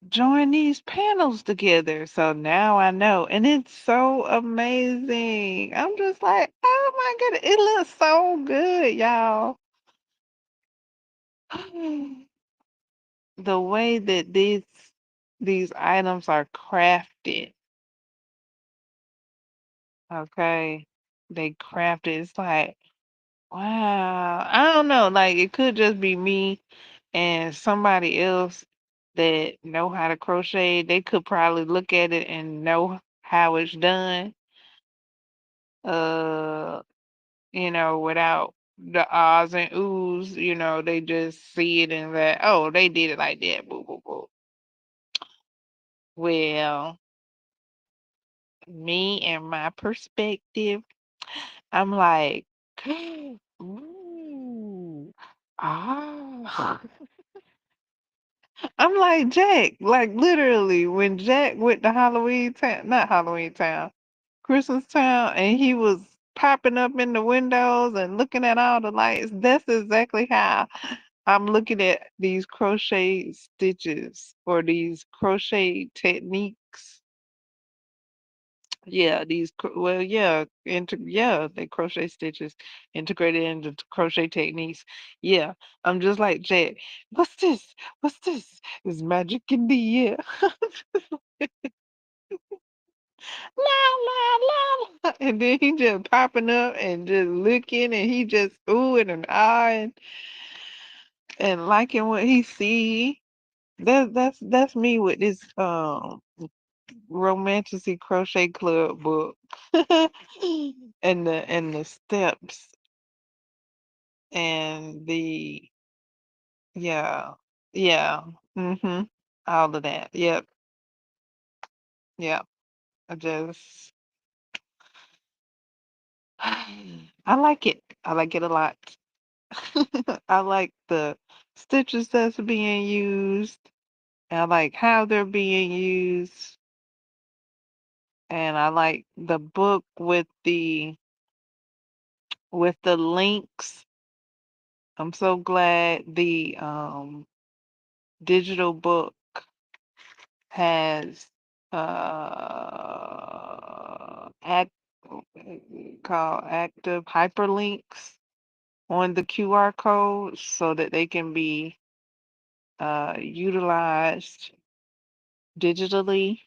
join these panels together? So now I know, and it's so amazing. I'm just like, oh my goodness, it looks so good, y'all. The way that these items are crafted, okay? They crafted. It's like, wow. I don't know. Like it could just be me and somebody else that know how to crochet. They could probably look at it and know how it's done. Uh, without the ahs and oohs, they just see it and that, oh, they did it like that. Boo boo boo. Well, me and my perspective, I'm like, ooh, ah. I'm like Jack, like literally when Jack went to Halloween Town, not Halloween Town, Christmas Town, and he was popping up in the windows and looking at all the lights. That's exactly how I'm looking at these crochet stitches or these crochet techniques Yeah, well, yeah, yeah, they crochet stitches integrated into crochet techniques. Yeah, I'm just like Jay. What's this? What's this? Is magic in the air? La la la, la. And then he just popping up and just looking, and he just oohing and eyeing and liking what he see. That's me with this Romanticy Crochet Club book. And the steps and the yeah. Yeah. Mhm. All of that. Yep. Yep. I just I like it. I like it a lot. I like the stitches that's being used. I like how they're being used. And I like the book with the links. I'm so glad the digital book has act called active hyperlinks on the QR code so that they can be utilized digitally.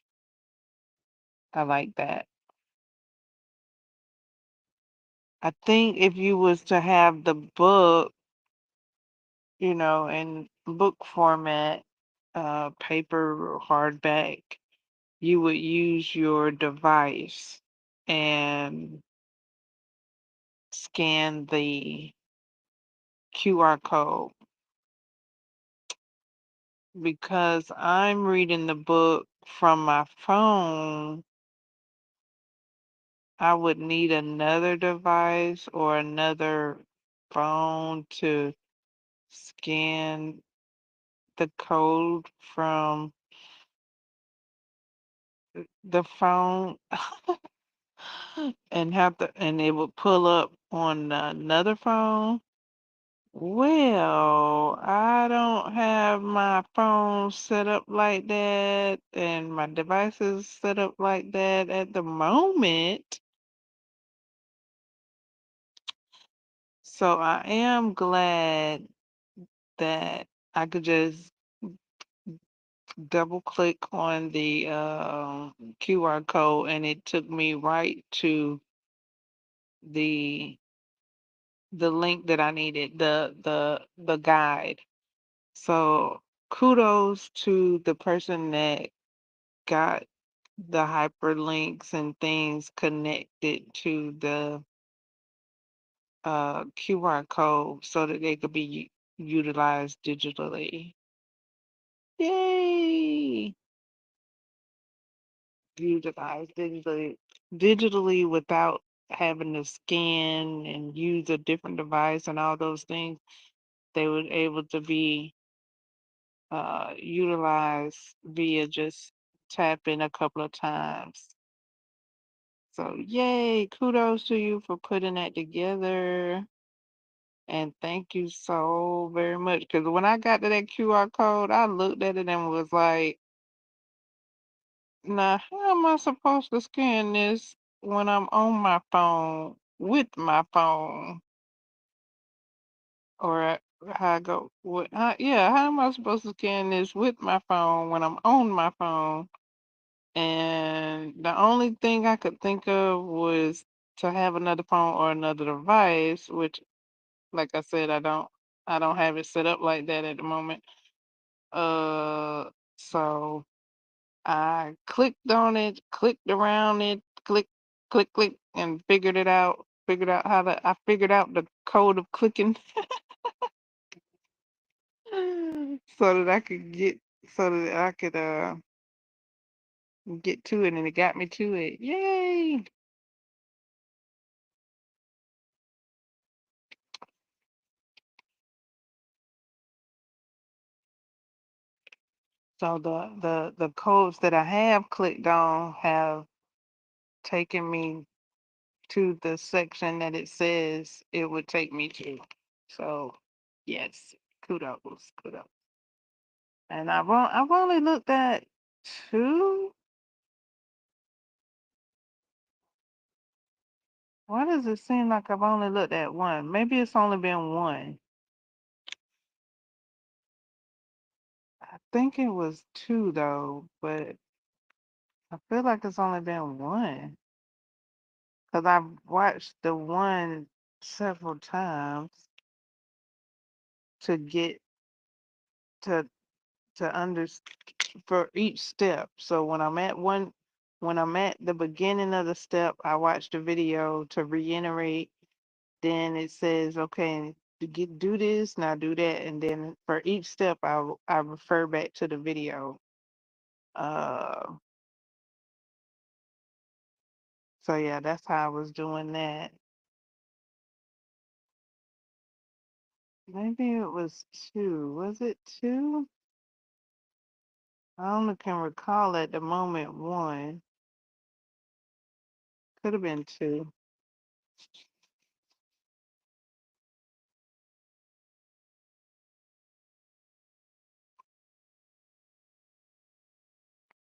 I like that. I think if you was to have the book, in book format, paper or hardback, you would use your device and scan the QR code. Because I'm reading the book from my phone, I would need another device or another phone to scan the code from the phone and it would pull up on another phone. Well, I don't have my phone set up like that and my devices set up like that at the moment. So I am glad that I could just double click on the QR code and it took me right to the the link that I needed, the guide. So kudos to the person that got the hyperlinks and things connected to the QR code so that they could be utilized digitally. Yay! Utilized digitally without having to scan and use a different device and all those things. They were able to be utilized via just tapping a couple of times. So, yay, kudos to you for putting that together. And thank you so very much. Because when I got to that QR code, I looked at it and was like, now, how am I supposed to scan this when I'm on my phone with my phone? Or how I go, yeah, how am I supposed to scan this with my phone when I'm on my phone? And the only thing I could think of was to have another phone or another device, which, like I said, I don't have it set up like that at the moment. Uh, so I clicked on it, clicked around it, click, and figured it out. I figured out the code of clicking so that I could get to it, and it got me to it. Yay! So the codes that I have clicked on have taken me to the section that it says it would take me to. So yes, kudos. And I've only looked at two Why does it seem like I've only looked at one? Maybe it's only been one. I think it was two though, but I feel like it's only been one. Because I've watched the one several times to get to under for each step. So when I'm at the beginning of the step, I watch the video to reiterate. Then it says, okay, do this, now do that, and then for each step, I refer back to the video. Uh, so yeah, that's how I was doing that. Maybe it was two. Was it two? I only can recall at the moment one. Could have been two.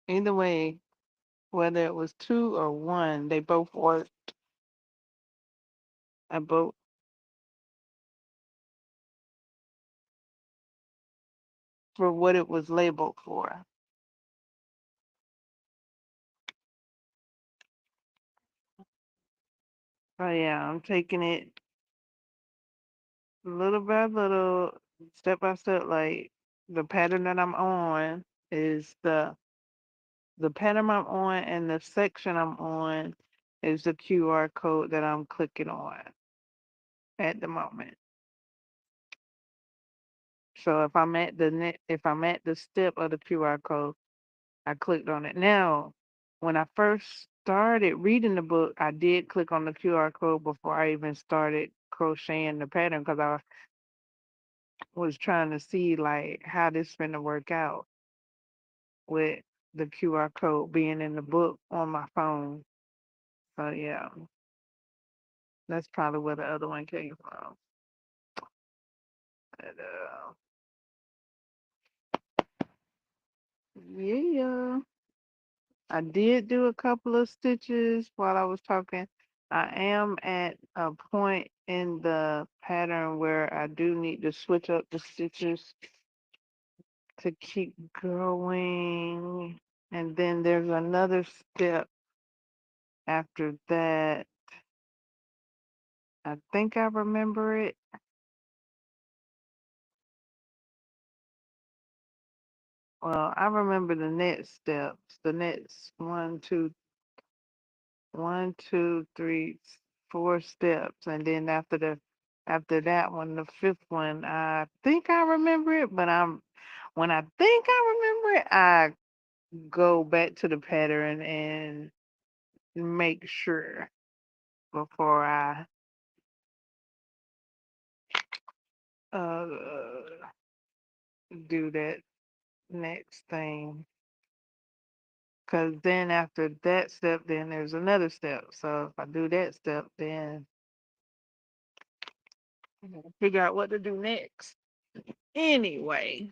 Either way, whether it was two or one, they both worked. I both for what it was labeled for. So yeah, I'm taking it little by little, step by step. Like the pattern that I'm on is the pattern I'm on, and the section I'm on is the QR code that I'm clicking on at the moment. So if I'm at the step of the QR code, I clicked on it. Now, when I first started reading the book, I did click on the QR code before I even started crocheting the pattern because I was trying to see like how this finna work out with the QR code being in the book on my phone. So yeah, that's probably where the other one came from. But, yeah, I did do a couple of stitches while I was talking. I am at a point in the pattern where I do need to switch up the stitches to keep going. And then there's another step after that. I think I remember it. Well, I remember the next steps. The next one, two, three, four steps, and then after that one, the fifth one, I think I remember it, but when I think I remember it, I go back to the pattern and make sure before I uh do that next thing. Cause then after that step, then there's another step. So if I do that step, then I gotta figure out what to do next. Anyway.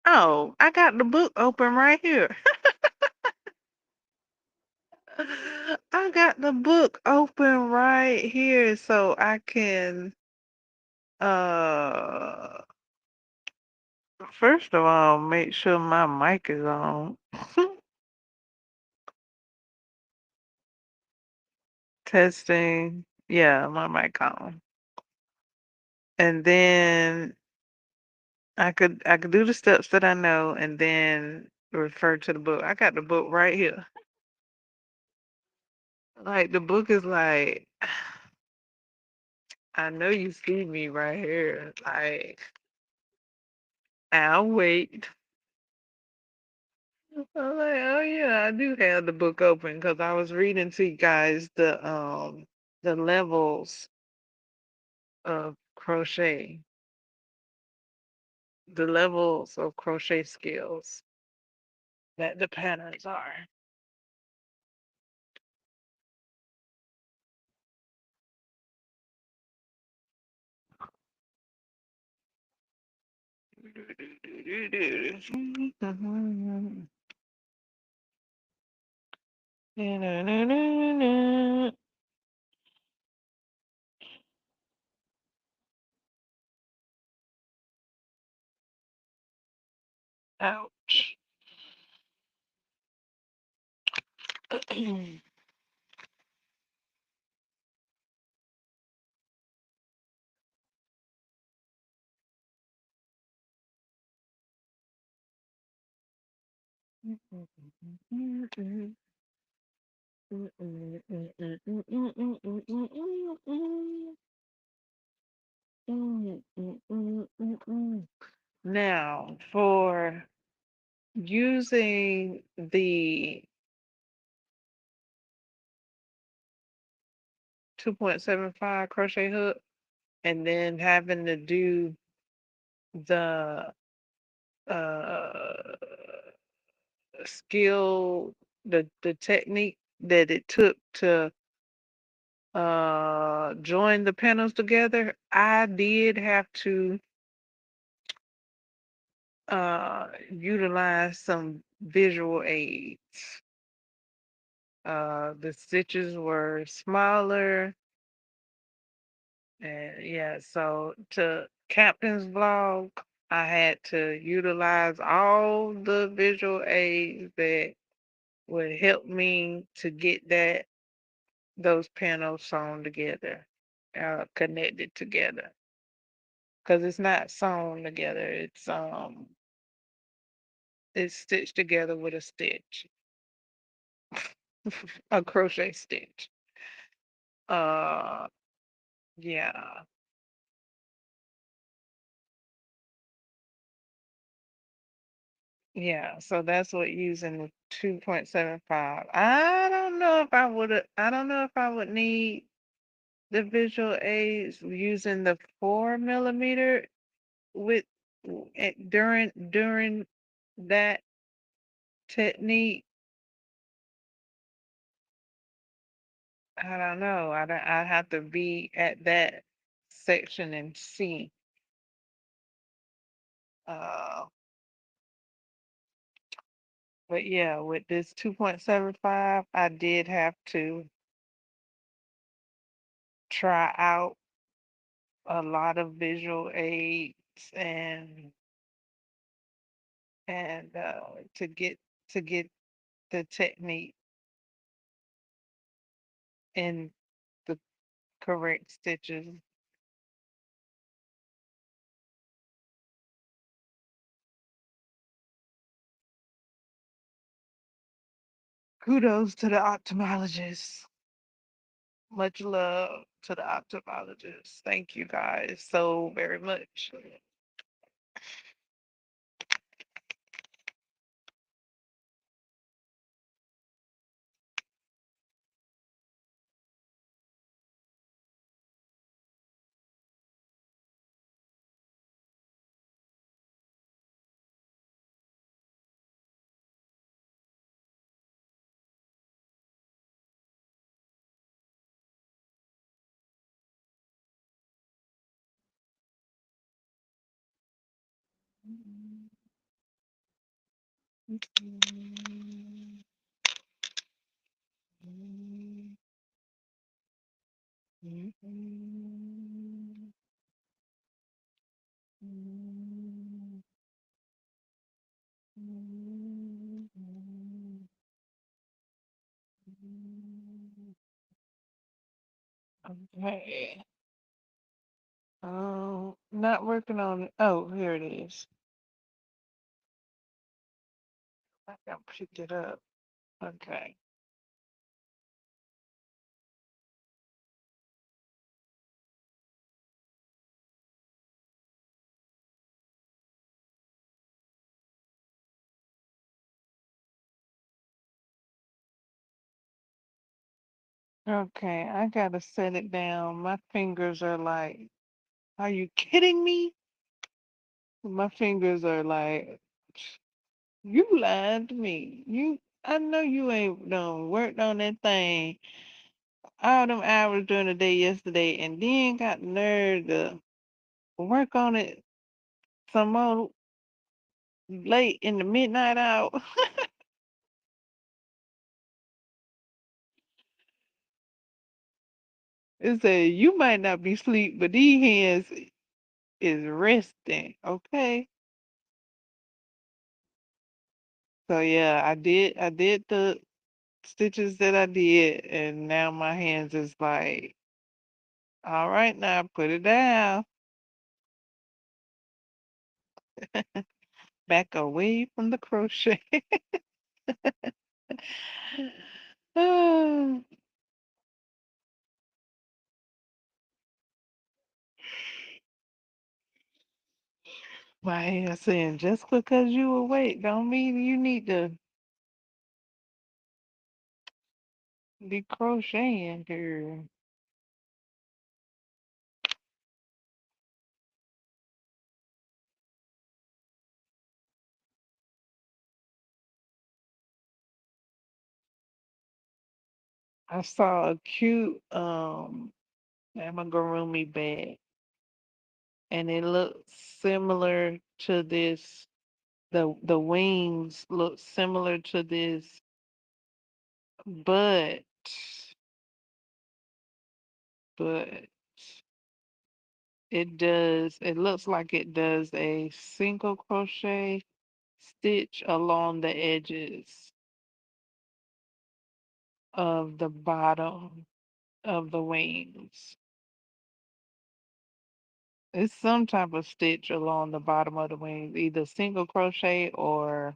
Oh, I got the book open right here. I got the book open right here so I can uh first of all make sure my mic is on. Testing. Yeah, my mic on. And then I could do the steps that I know and then refer to the book. I got the book right here. Like the book is like I know you see me right here. Like I'll wait. I'm like, oh yeah, I do have the book open because I was reading to you guys the levels of crochet, the levels of crochet skills that the patterns are. Ouch. Now, for using the 2.75 crochet hook and then having to do the uh skill, the technique that it took to join the panels together, I did have to utilize some visual aids. The stitches were smaller, and yeah, so to Captain's vlog, I had to utilize all the visual aids that would help me to get those panels sewn together, connected together. Because it's not sewn together. It's stitched together with a stitch, a crochet stitch. Uh, yeah, yeah. So that's what using the 2.75. I don't know if I would. I don't know if I would need the visual aids using the 4 millimeter with during that technique. I don't know. I have to be at that section and see. Uh, but yeah, with this 2.75, I did have to try out a lot of visual aids and and to get the technique in the correct stitches. Kudos to the ophthalmologist. Much love to the ophthalmologist. Thank you guys so very much. Okay. Not working on it. Oh, here it is. I got picked it up. Okay. Okay, I gotta set it down. My fingers are like, are you kidding me? My fingers are like, you lied to me. I know you ain't done worked on that thing all them hours during the day yesterday and then got the nerve to work on it some more. late in the midnight hour. It said you might not be asleep, but these hands is resting. Okay. So yeah, I did the stitches that I did, and now my hands is like, all right, now put it down, back away from the crochet. Ah, my hands saying just because you awake don't mean you need to be crocheting, girl. I saw a cute amigurumi bag, and it looks similar to this. The wings look similar to this, but but it looks like it does a single crochet stitch along the edges of the bottom of the wings. It's some type of stitch along the bottom of the wings, either single crochet or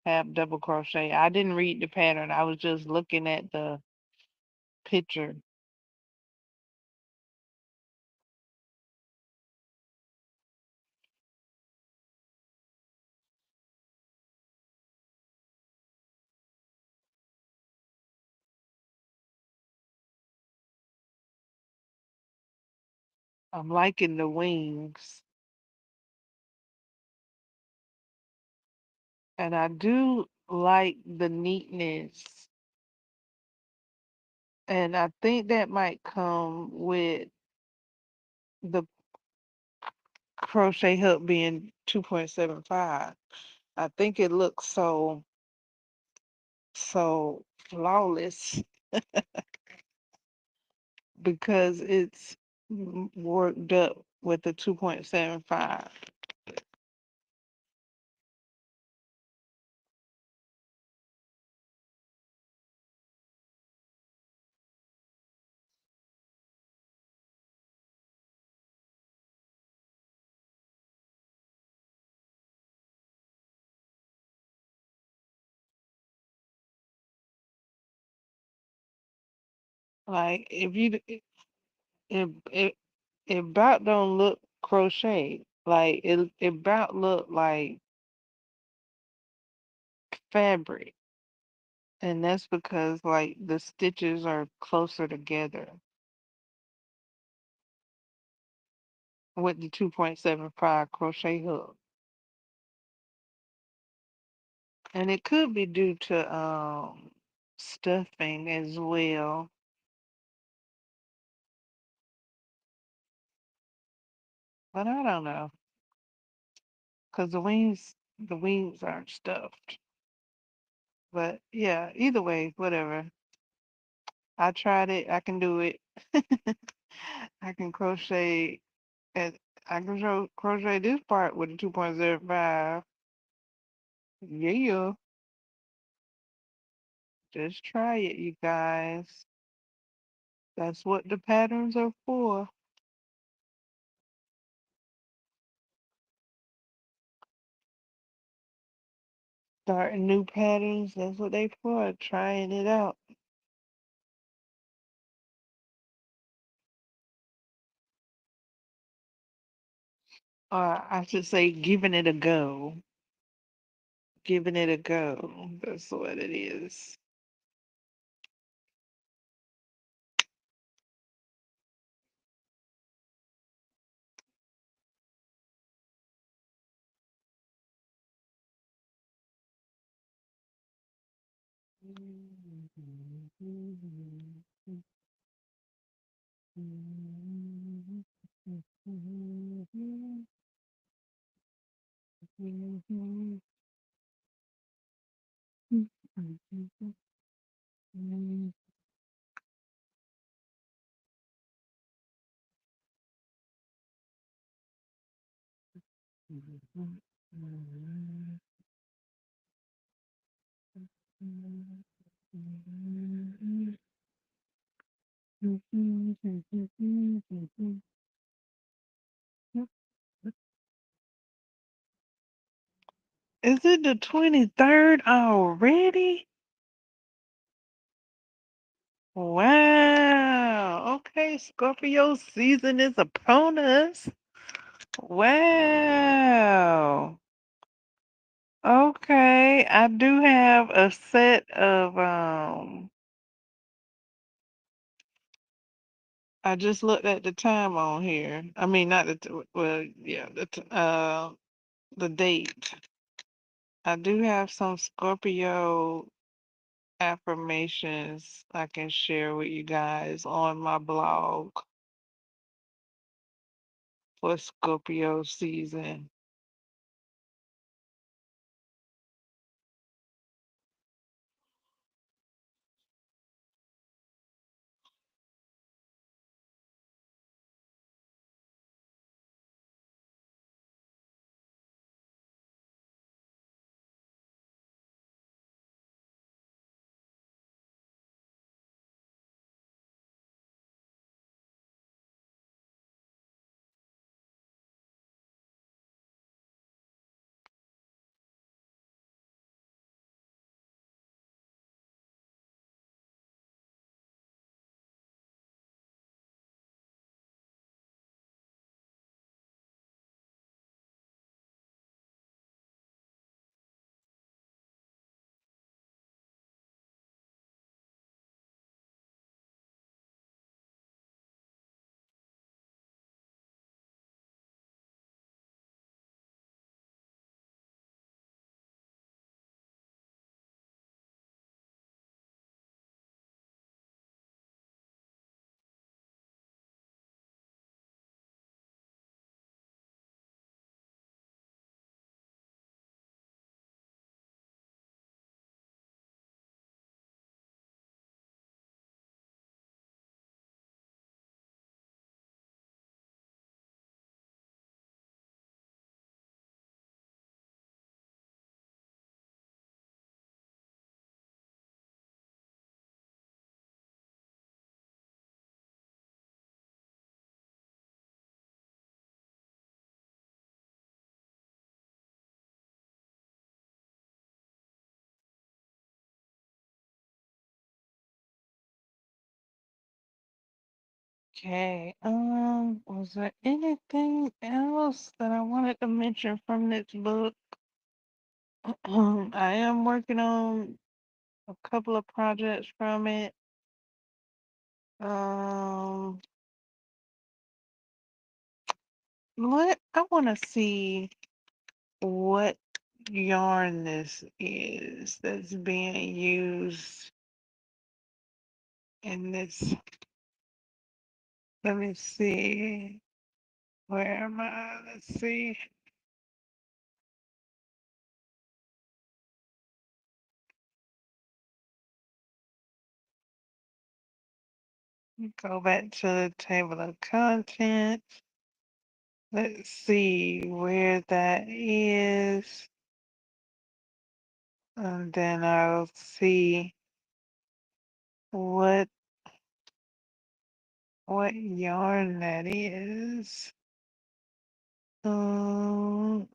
half double crochet. I didn't read the pattern. I was just looking at the picture. I'm liking the wings, and I do like the neatness. And I think that might come with the crochet hook being 2.75. I think it looks so flawless because it's worked up with the 2.75. Like if you it it about don't look crochet. Like it about look like fabric. And that's because like the stitches are closer together with the 2.75 crochet hook. And it could be due to stuffing as well. But I don't know. Because the wings aren't stuffed. But yeah, either way, whatever. I tried it. I can do it. I can crochet and I can crochet this part with a 2.05. Yeah, just try it, you guys. That's what the patterns are for. Starting new patterns, that's what they for, trying it out. Or I should say giving it a go. Giving it a go. That's what it is. Mhm. Is it the 23rd already? Wow. Okay, Scorpio season is upon us. Wow. Okay, I do have a set of I just looked at the time on here. I mean, not well, yeah, the date. I do have some Scorpio affirmations I can share with you guys on my blog for Scorpio season. Okay. Was there anything else that I wanted to mention from this book? I am working on a couple of projects from it. Um, what I want to see what yarn this is that's being used in this. Let me see. Where am I? Let's see. Go back to the table of contents. Let's see where that is. And then I'll see what yarn that is. Um,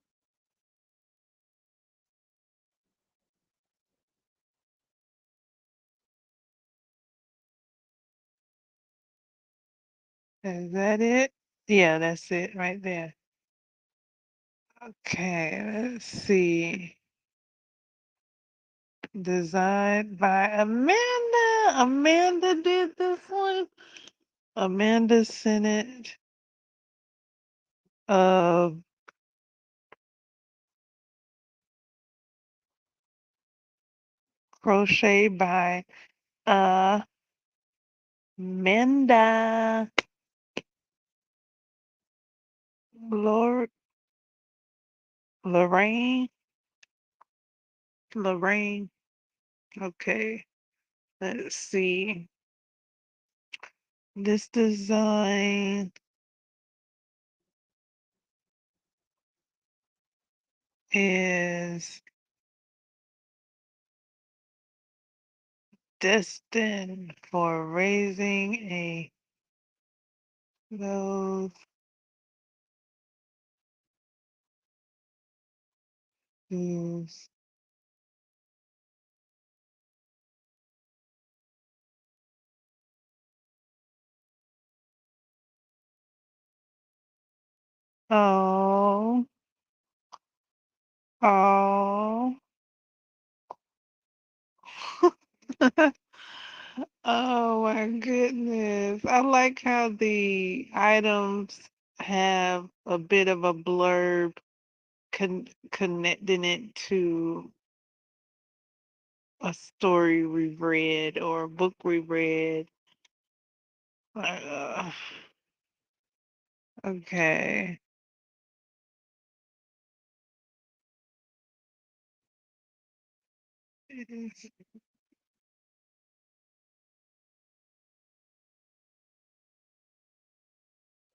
is that it? Yeah, that's it right there. Okay, let's see. Designed by Amanda. Amanda did this one. Amanda sent it. Uh, crochet by Menda. Lord, Lorraine. Lorraine. Okay. Let's see. This design is destined for raising a those whose oh oh oh my goodness. I like how the items have a bit of a blurb connecting it to a story we've read or a book we read. Uh, okay.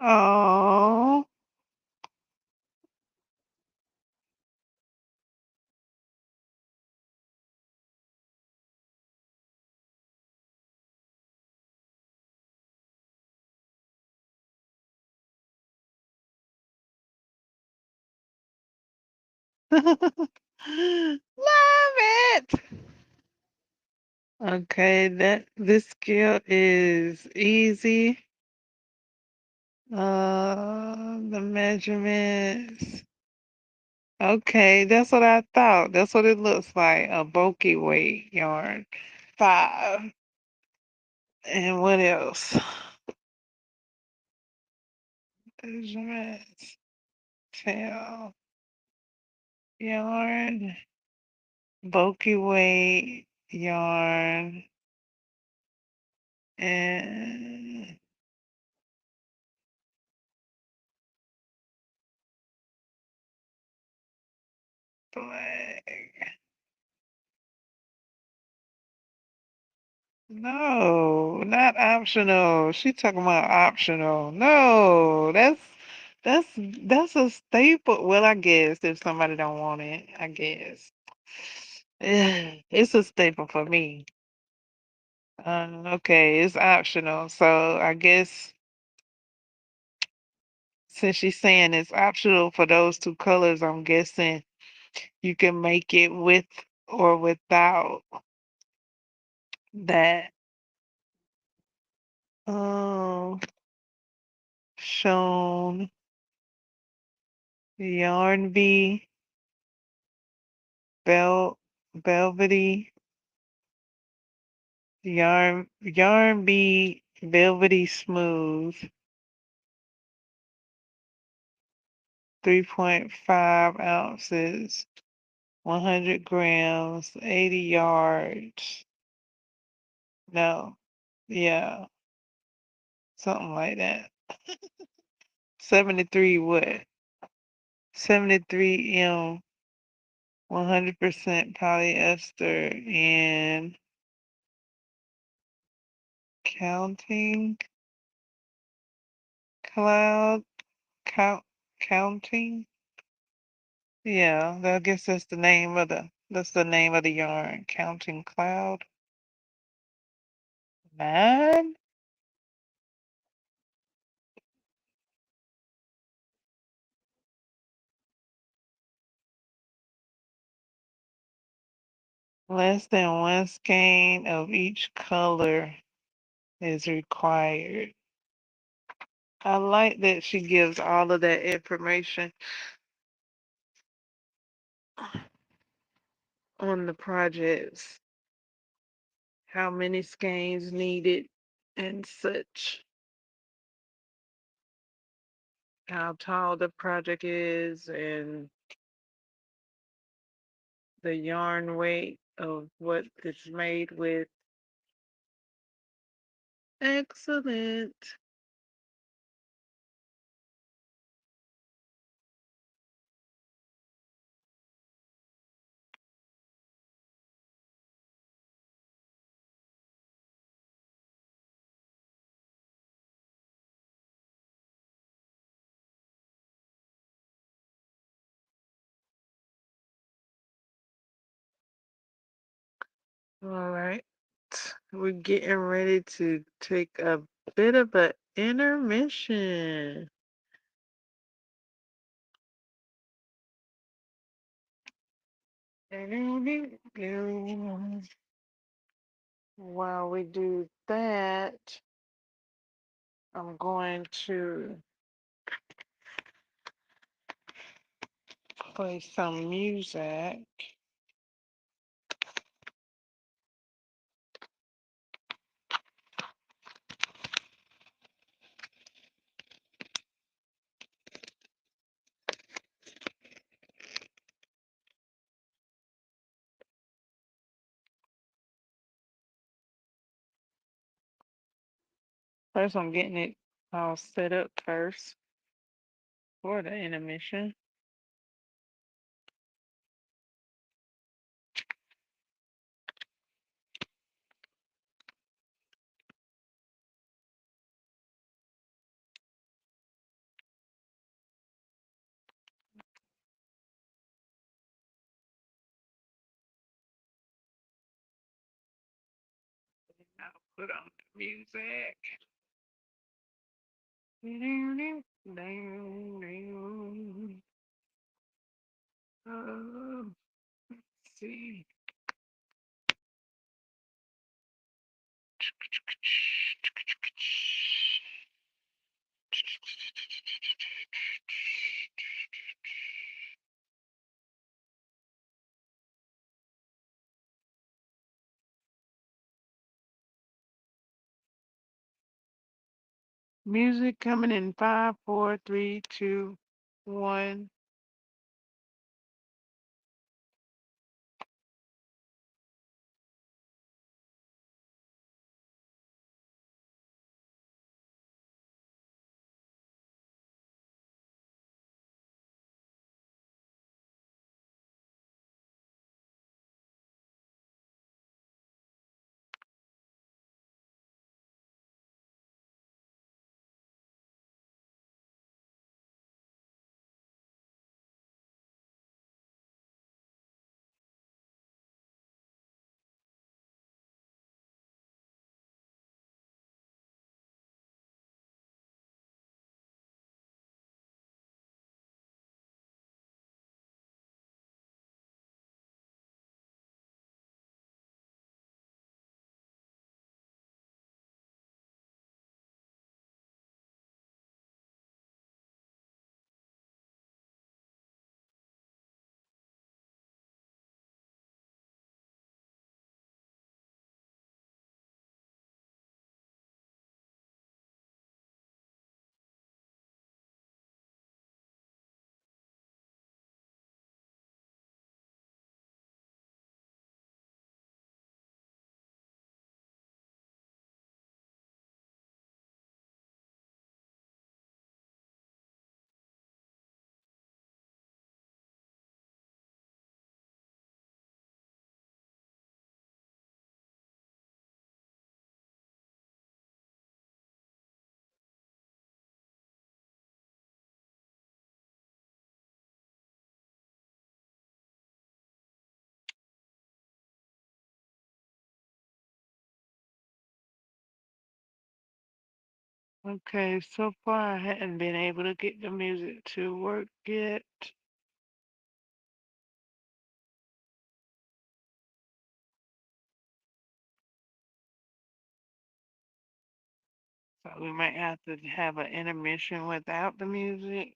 Oh. Love it. Okay, that this skill is easy. The measurements. Okay, that's what I thought. That's what it looks like. A bulky weight yarn. 5. And what else? Measurements. Tail. Yarn. Bulky weight yarn. And flag. No, not optional. She talking about optional. No, that's a staple. Well, I guess if somebody don't want it, I guess. It's a staple for me. Okay, it's optional. So I guess since she's saying it's optional for those two colors, I'm guessing you can make it with or without that. Um, shown yarn bee. Vel velvety yarn be velvety smooth, 3.5 ounces, 100 grams, 80 yards. No, yeah, something like that. 73 what? 73 M, 100% polyester and counting cloud count counting. Yeah, I guess that's the name of the yarn. Counting Cloud. 9? Less than 1 skein of each color is required. I like that she gives all of that information on the projects, how many skeins needed and such, how tall the project is, and the yarn weight of what it's made with. Excellent. All right. We're getting ready to take a bit of an intermission. While we do that, I'm going to play some music. First, I'm getting it all set up first for the intermission. I'll put on the music. Let's see. Music coming in 5, 4, 3, 2, 1. Okay, so far I hadn't been able to get the music to work yet. So we might have to have an intermission without the music.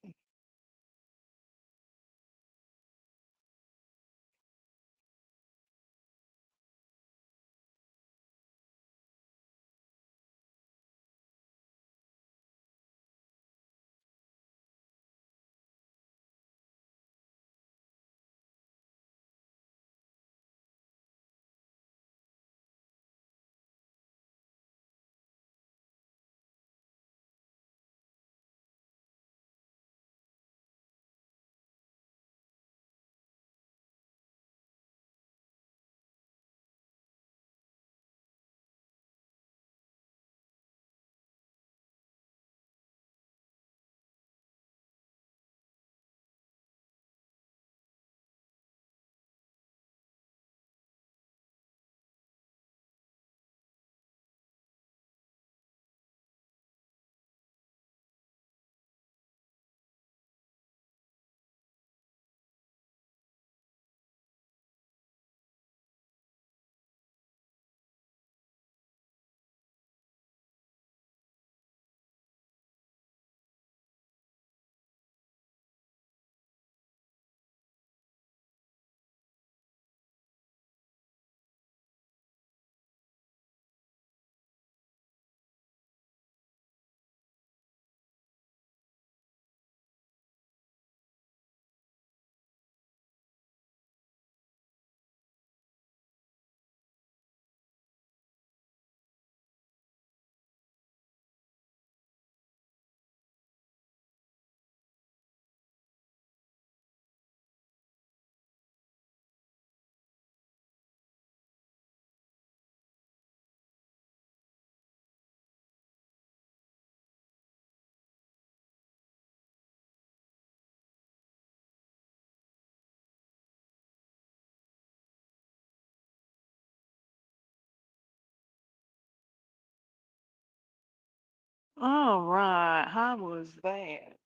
All right. How was that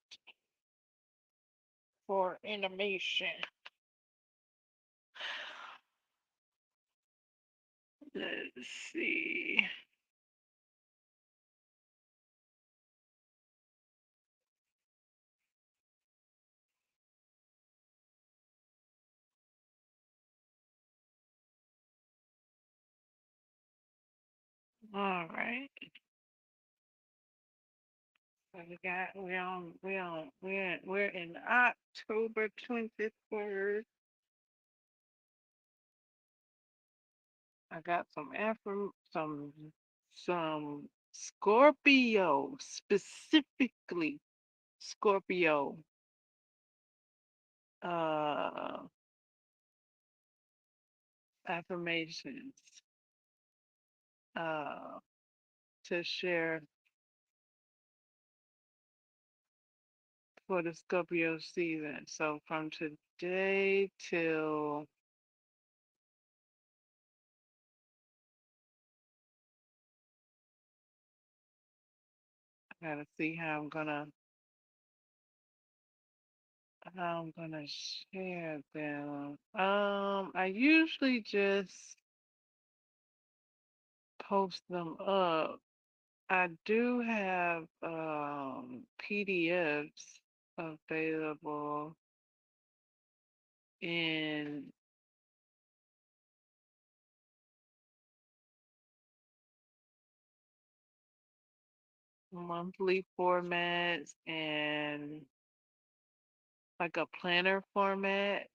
for animation? Let's see. All right. So we're in October 23rd. I got some Scorpio, specifically Scorpio uh affirmations uh to share for the Scorpio season. So from today till I gotta see how I'm gonna share them. I usually just post them up. I do have PDFs available in monthly formats and like a planner format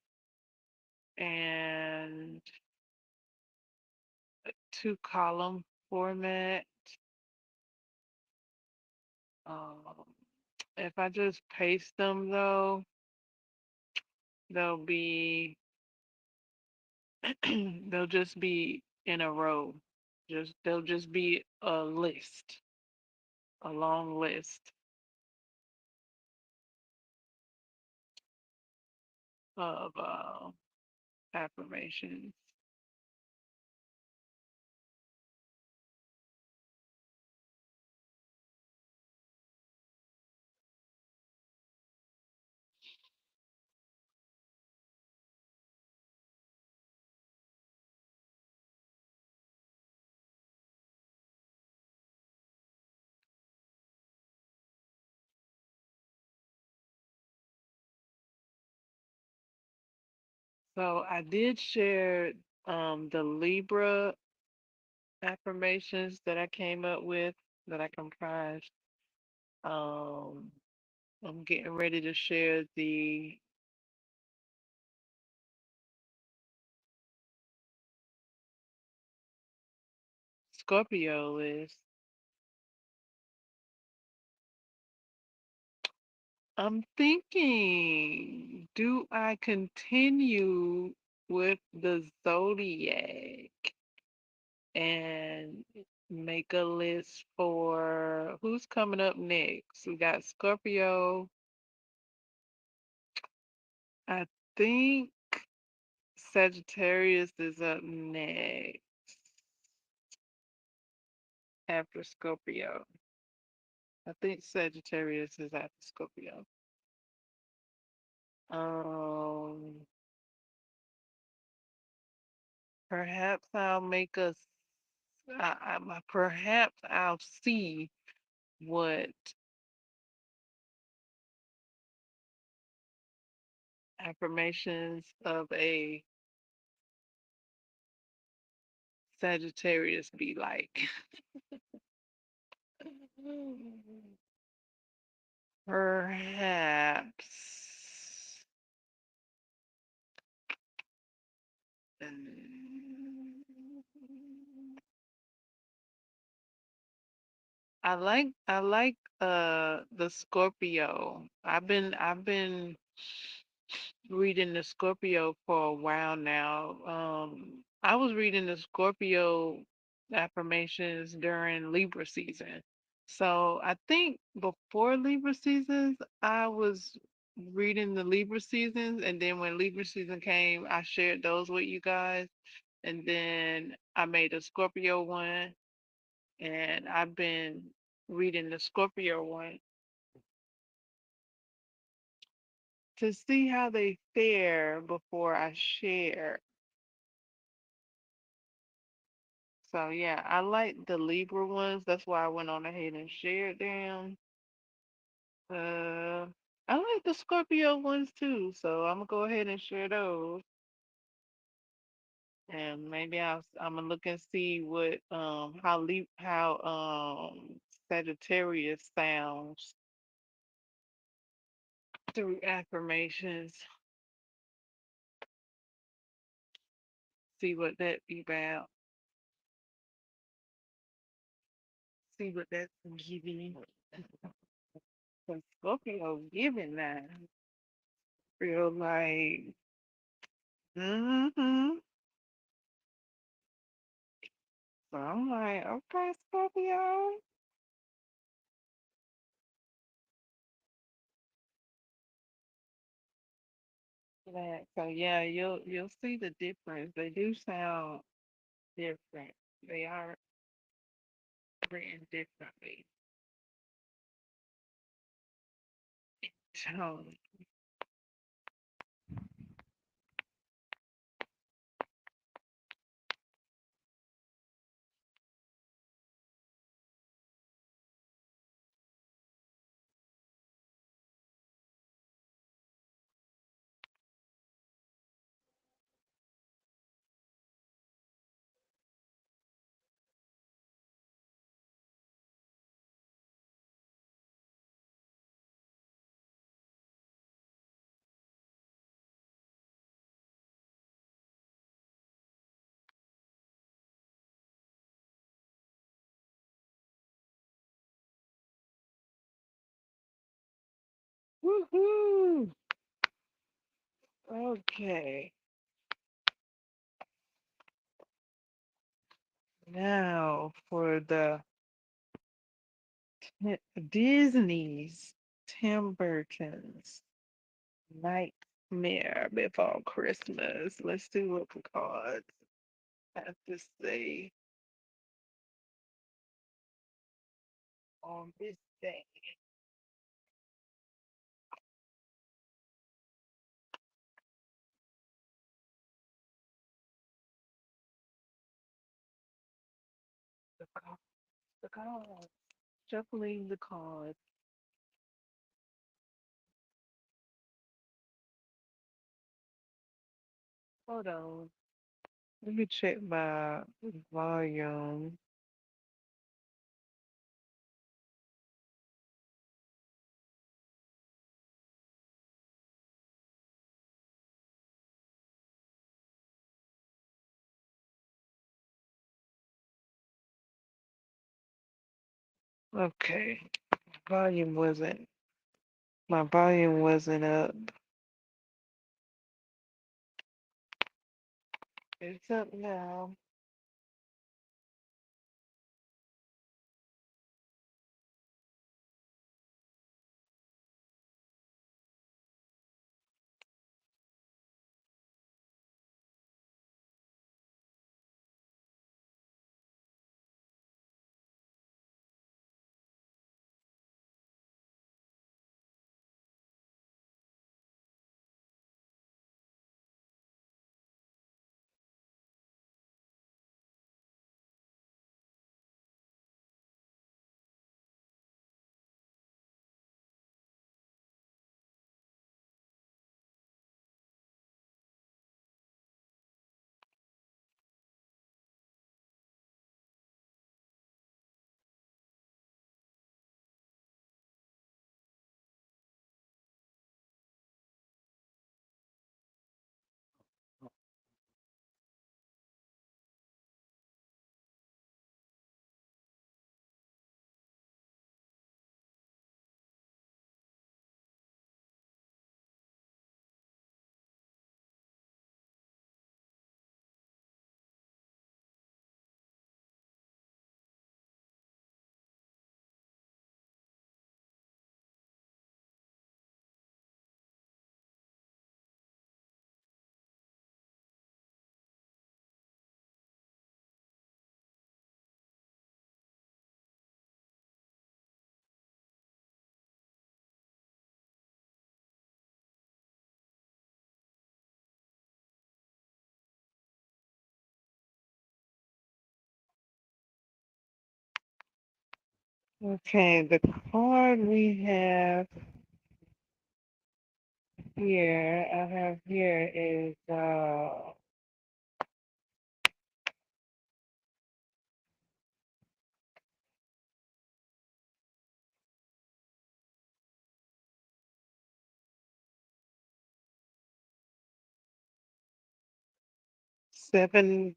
and a 2-column format. Um, if I just paste them though, they'll be they'll just be in a row. They'll just be a list, a long list of affirmations. So I did share the Libra affirmations that I came up with, that I comprised. Um, I'm getting ready to share the Scorpio list. I'm thinking, do I continue with the zodiac and make a list for who's coming up next? We got Scorpio. I think Sagittarius is up next after Scorpio. I think Sagittarius is after Scorpio. Um, perhaps I'll make us. Perhaps I'll see what affirmations of a Sagittarius be like. Perhaps. I like the Scorpio. I've been reading the Scorpio for a while now. I was reading the Scorpio affirmations during Libra season. So I think before Libra seasons, I was reading the Libra seasons, and then when Libra season came, I shared those with you guys, and then I made a Scorpio one, and I've been reading the Scorpio one to see how they fare before I share. So yeah, I like the Libra ones. That's why I went on ahead and shared them. Uh, I like the Scorpio ones too, so I'm gonna go ahead and share those. And maybe I'm gonna look and see what how Sagittarius sounds through affirmations. See what that be about. See what that's giving. Cause Scorpio giving that. Feel like, mm-hmm. So I'm like, okay, Scorpio. That. So yeah, you'll see the difference. They do sound different. They are written differently. Tone. Woohoo! Okay. Now for the Disney's Tim Burton's Nightmare Before Christmas. Let's see what the cards have to say on this day. The cards, the cards. Shuffling the cards. Hold on. Let me check my volume. Okay. Volume wasn't my volume wasn't up. It's up now. Okay, the card we have here, I have here is 7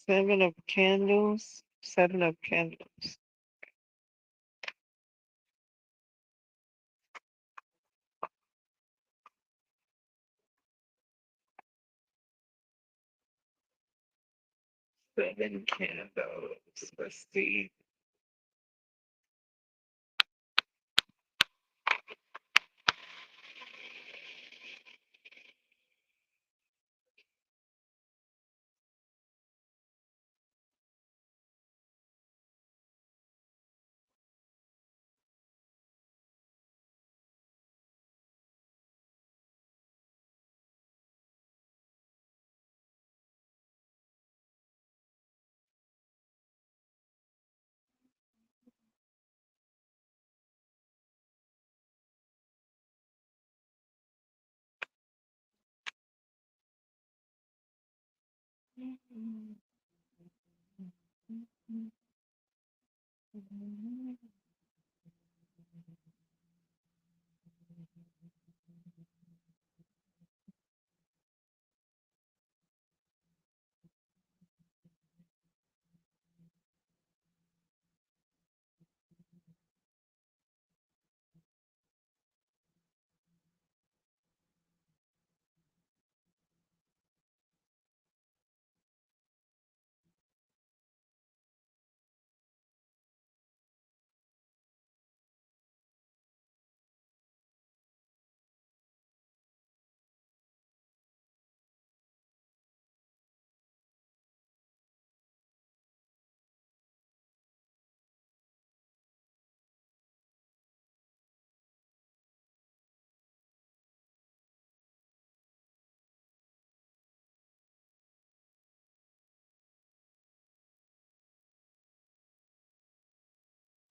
7 of candles, 7 of candles. 7 candles. Let's see.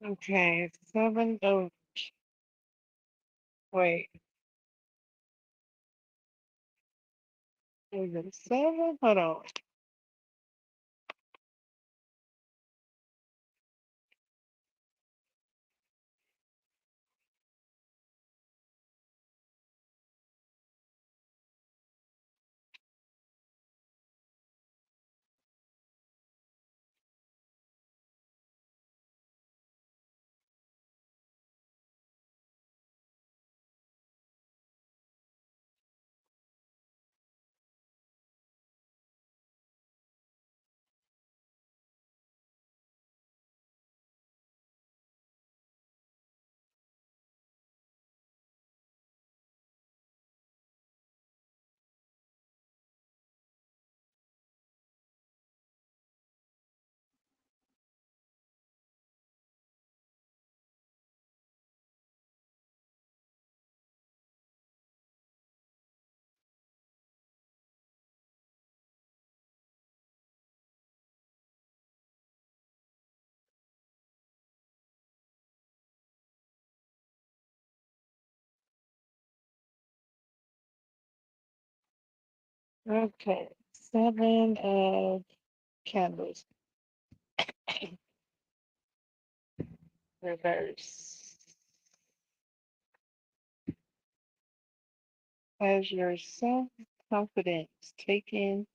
Okay, wait, is it 7? Hold on. Okay, 7 of candles. Reverse. Has your self confidence taken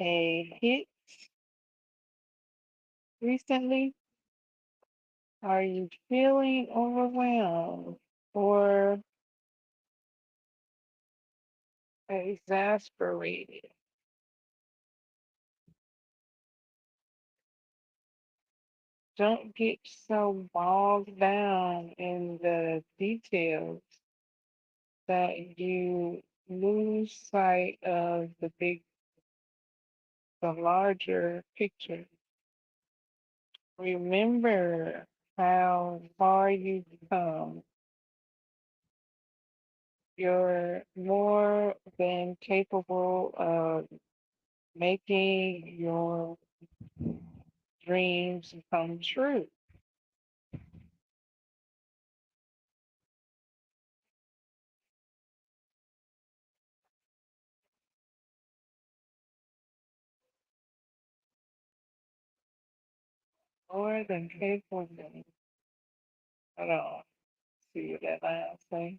a hit recently? Are you feeling overwhelmed or exasperated? Don't get so bogged down in the details that you lose sight of the larger picture. Remember how far you've come. You're more than capable of making your dreams come true. More than capable. Hold on. See what that last say.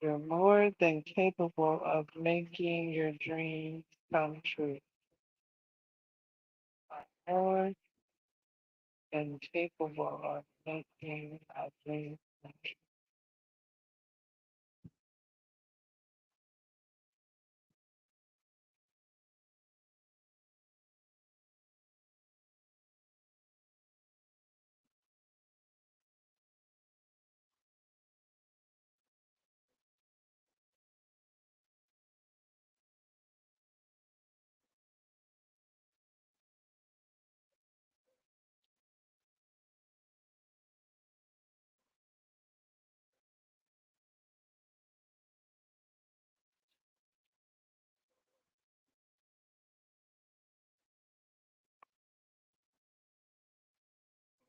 You're more than capable of making your dreams come true. More than capable of making our dreams come true.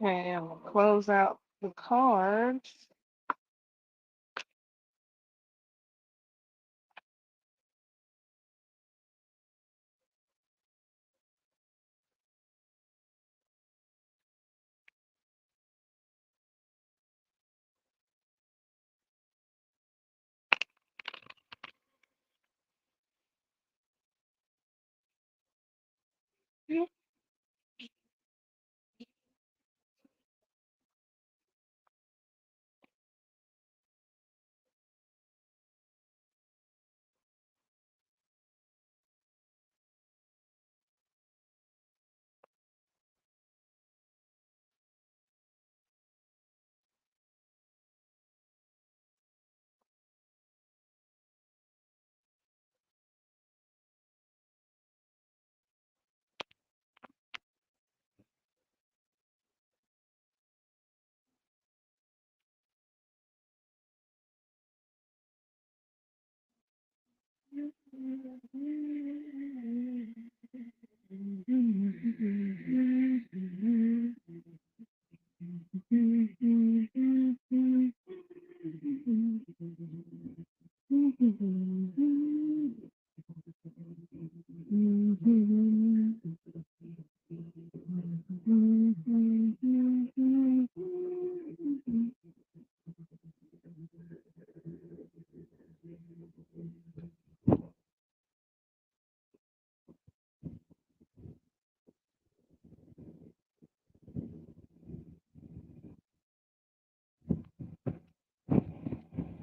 Okay, I'm gonna close out the cards.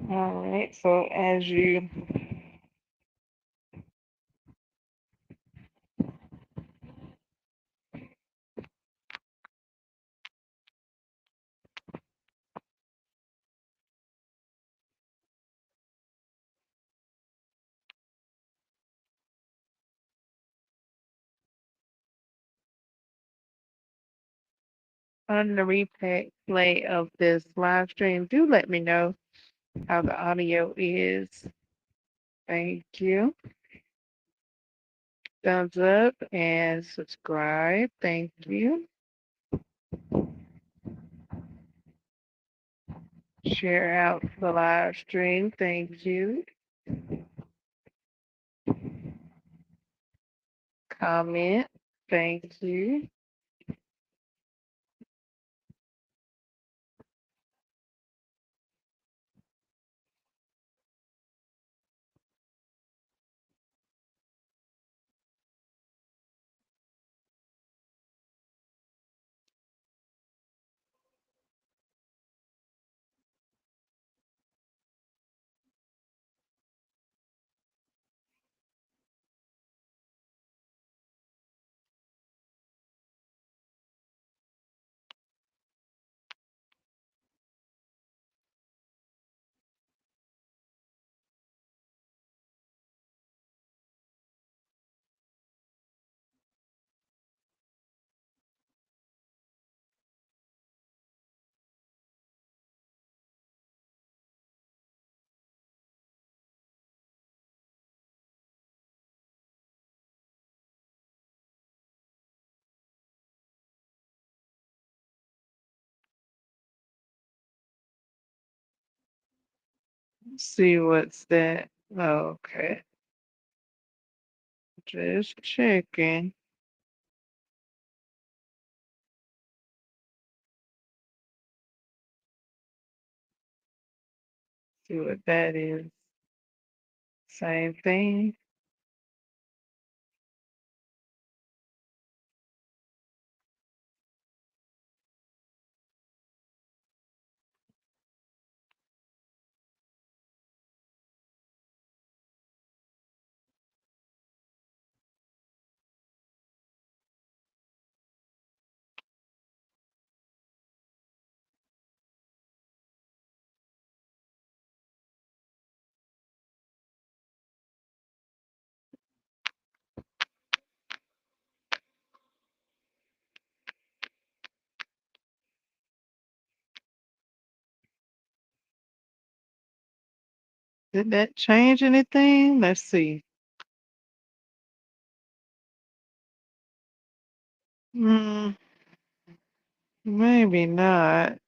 All right, so as you on the replay of this live stream, do let me know how the audio is. Thank you. Thumbs up and subscribe. Thank you. Share out the live stream. Thank you. Comment. Thank you. See what's that. Okay. Just checking. See what that is. Same thing. Did that change anything? Let's see. Hmm, maybe not.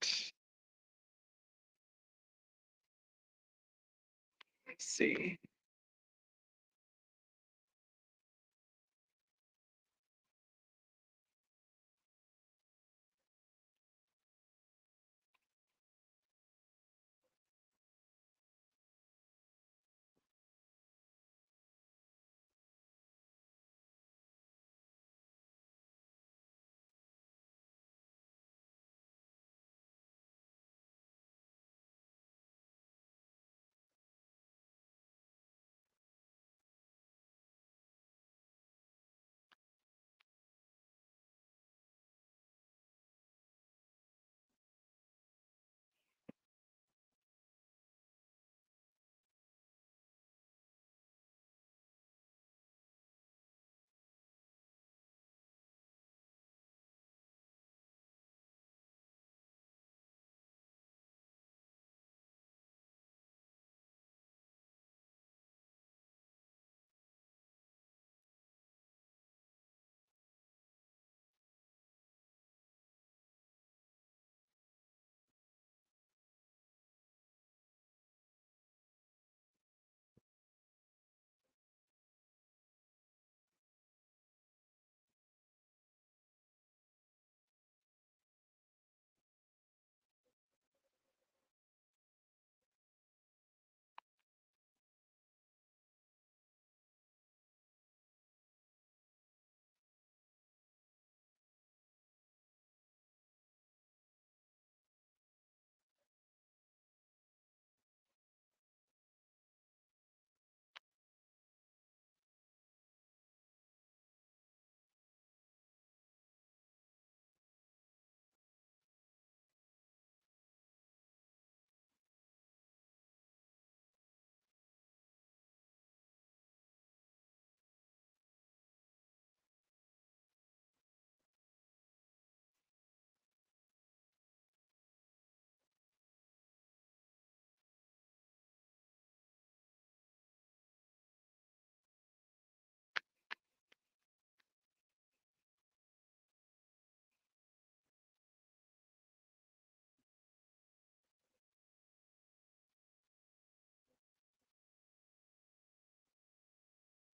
Let's see.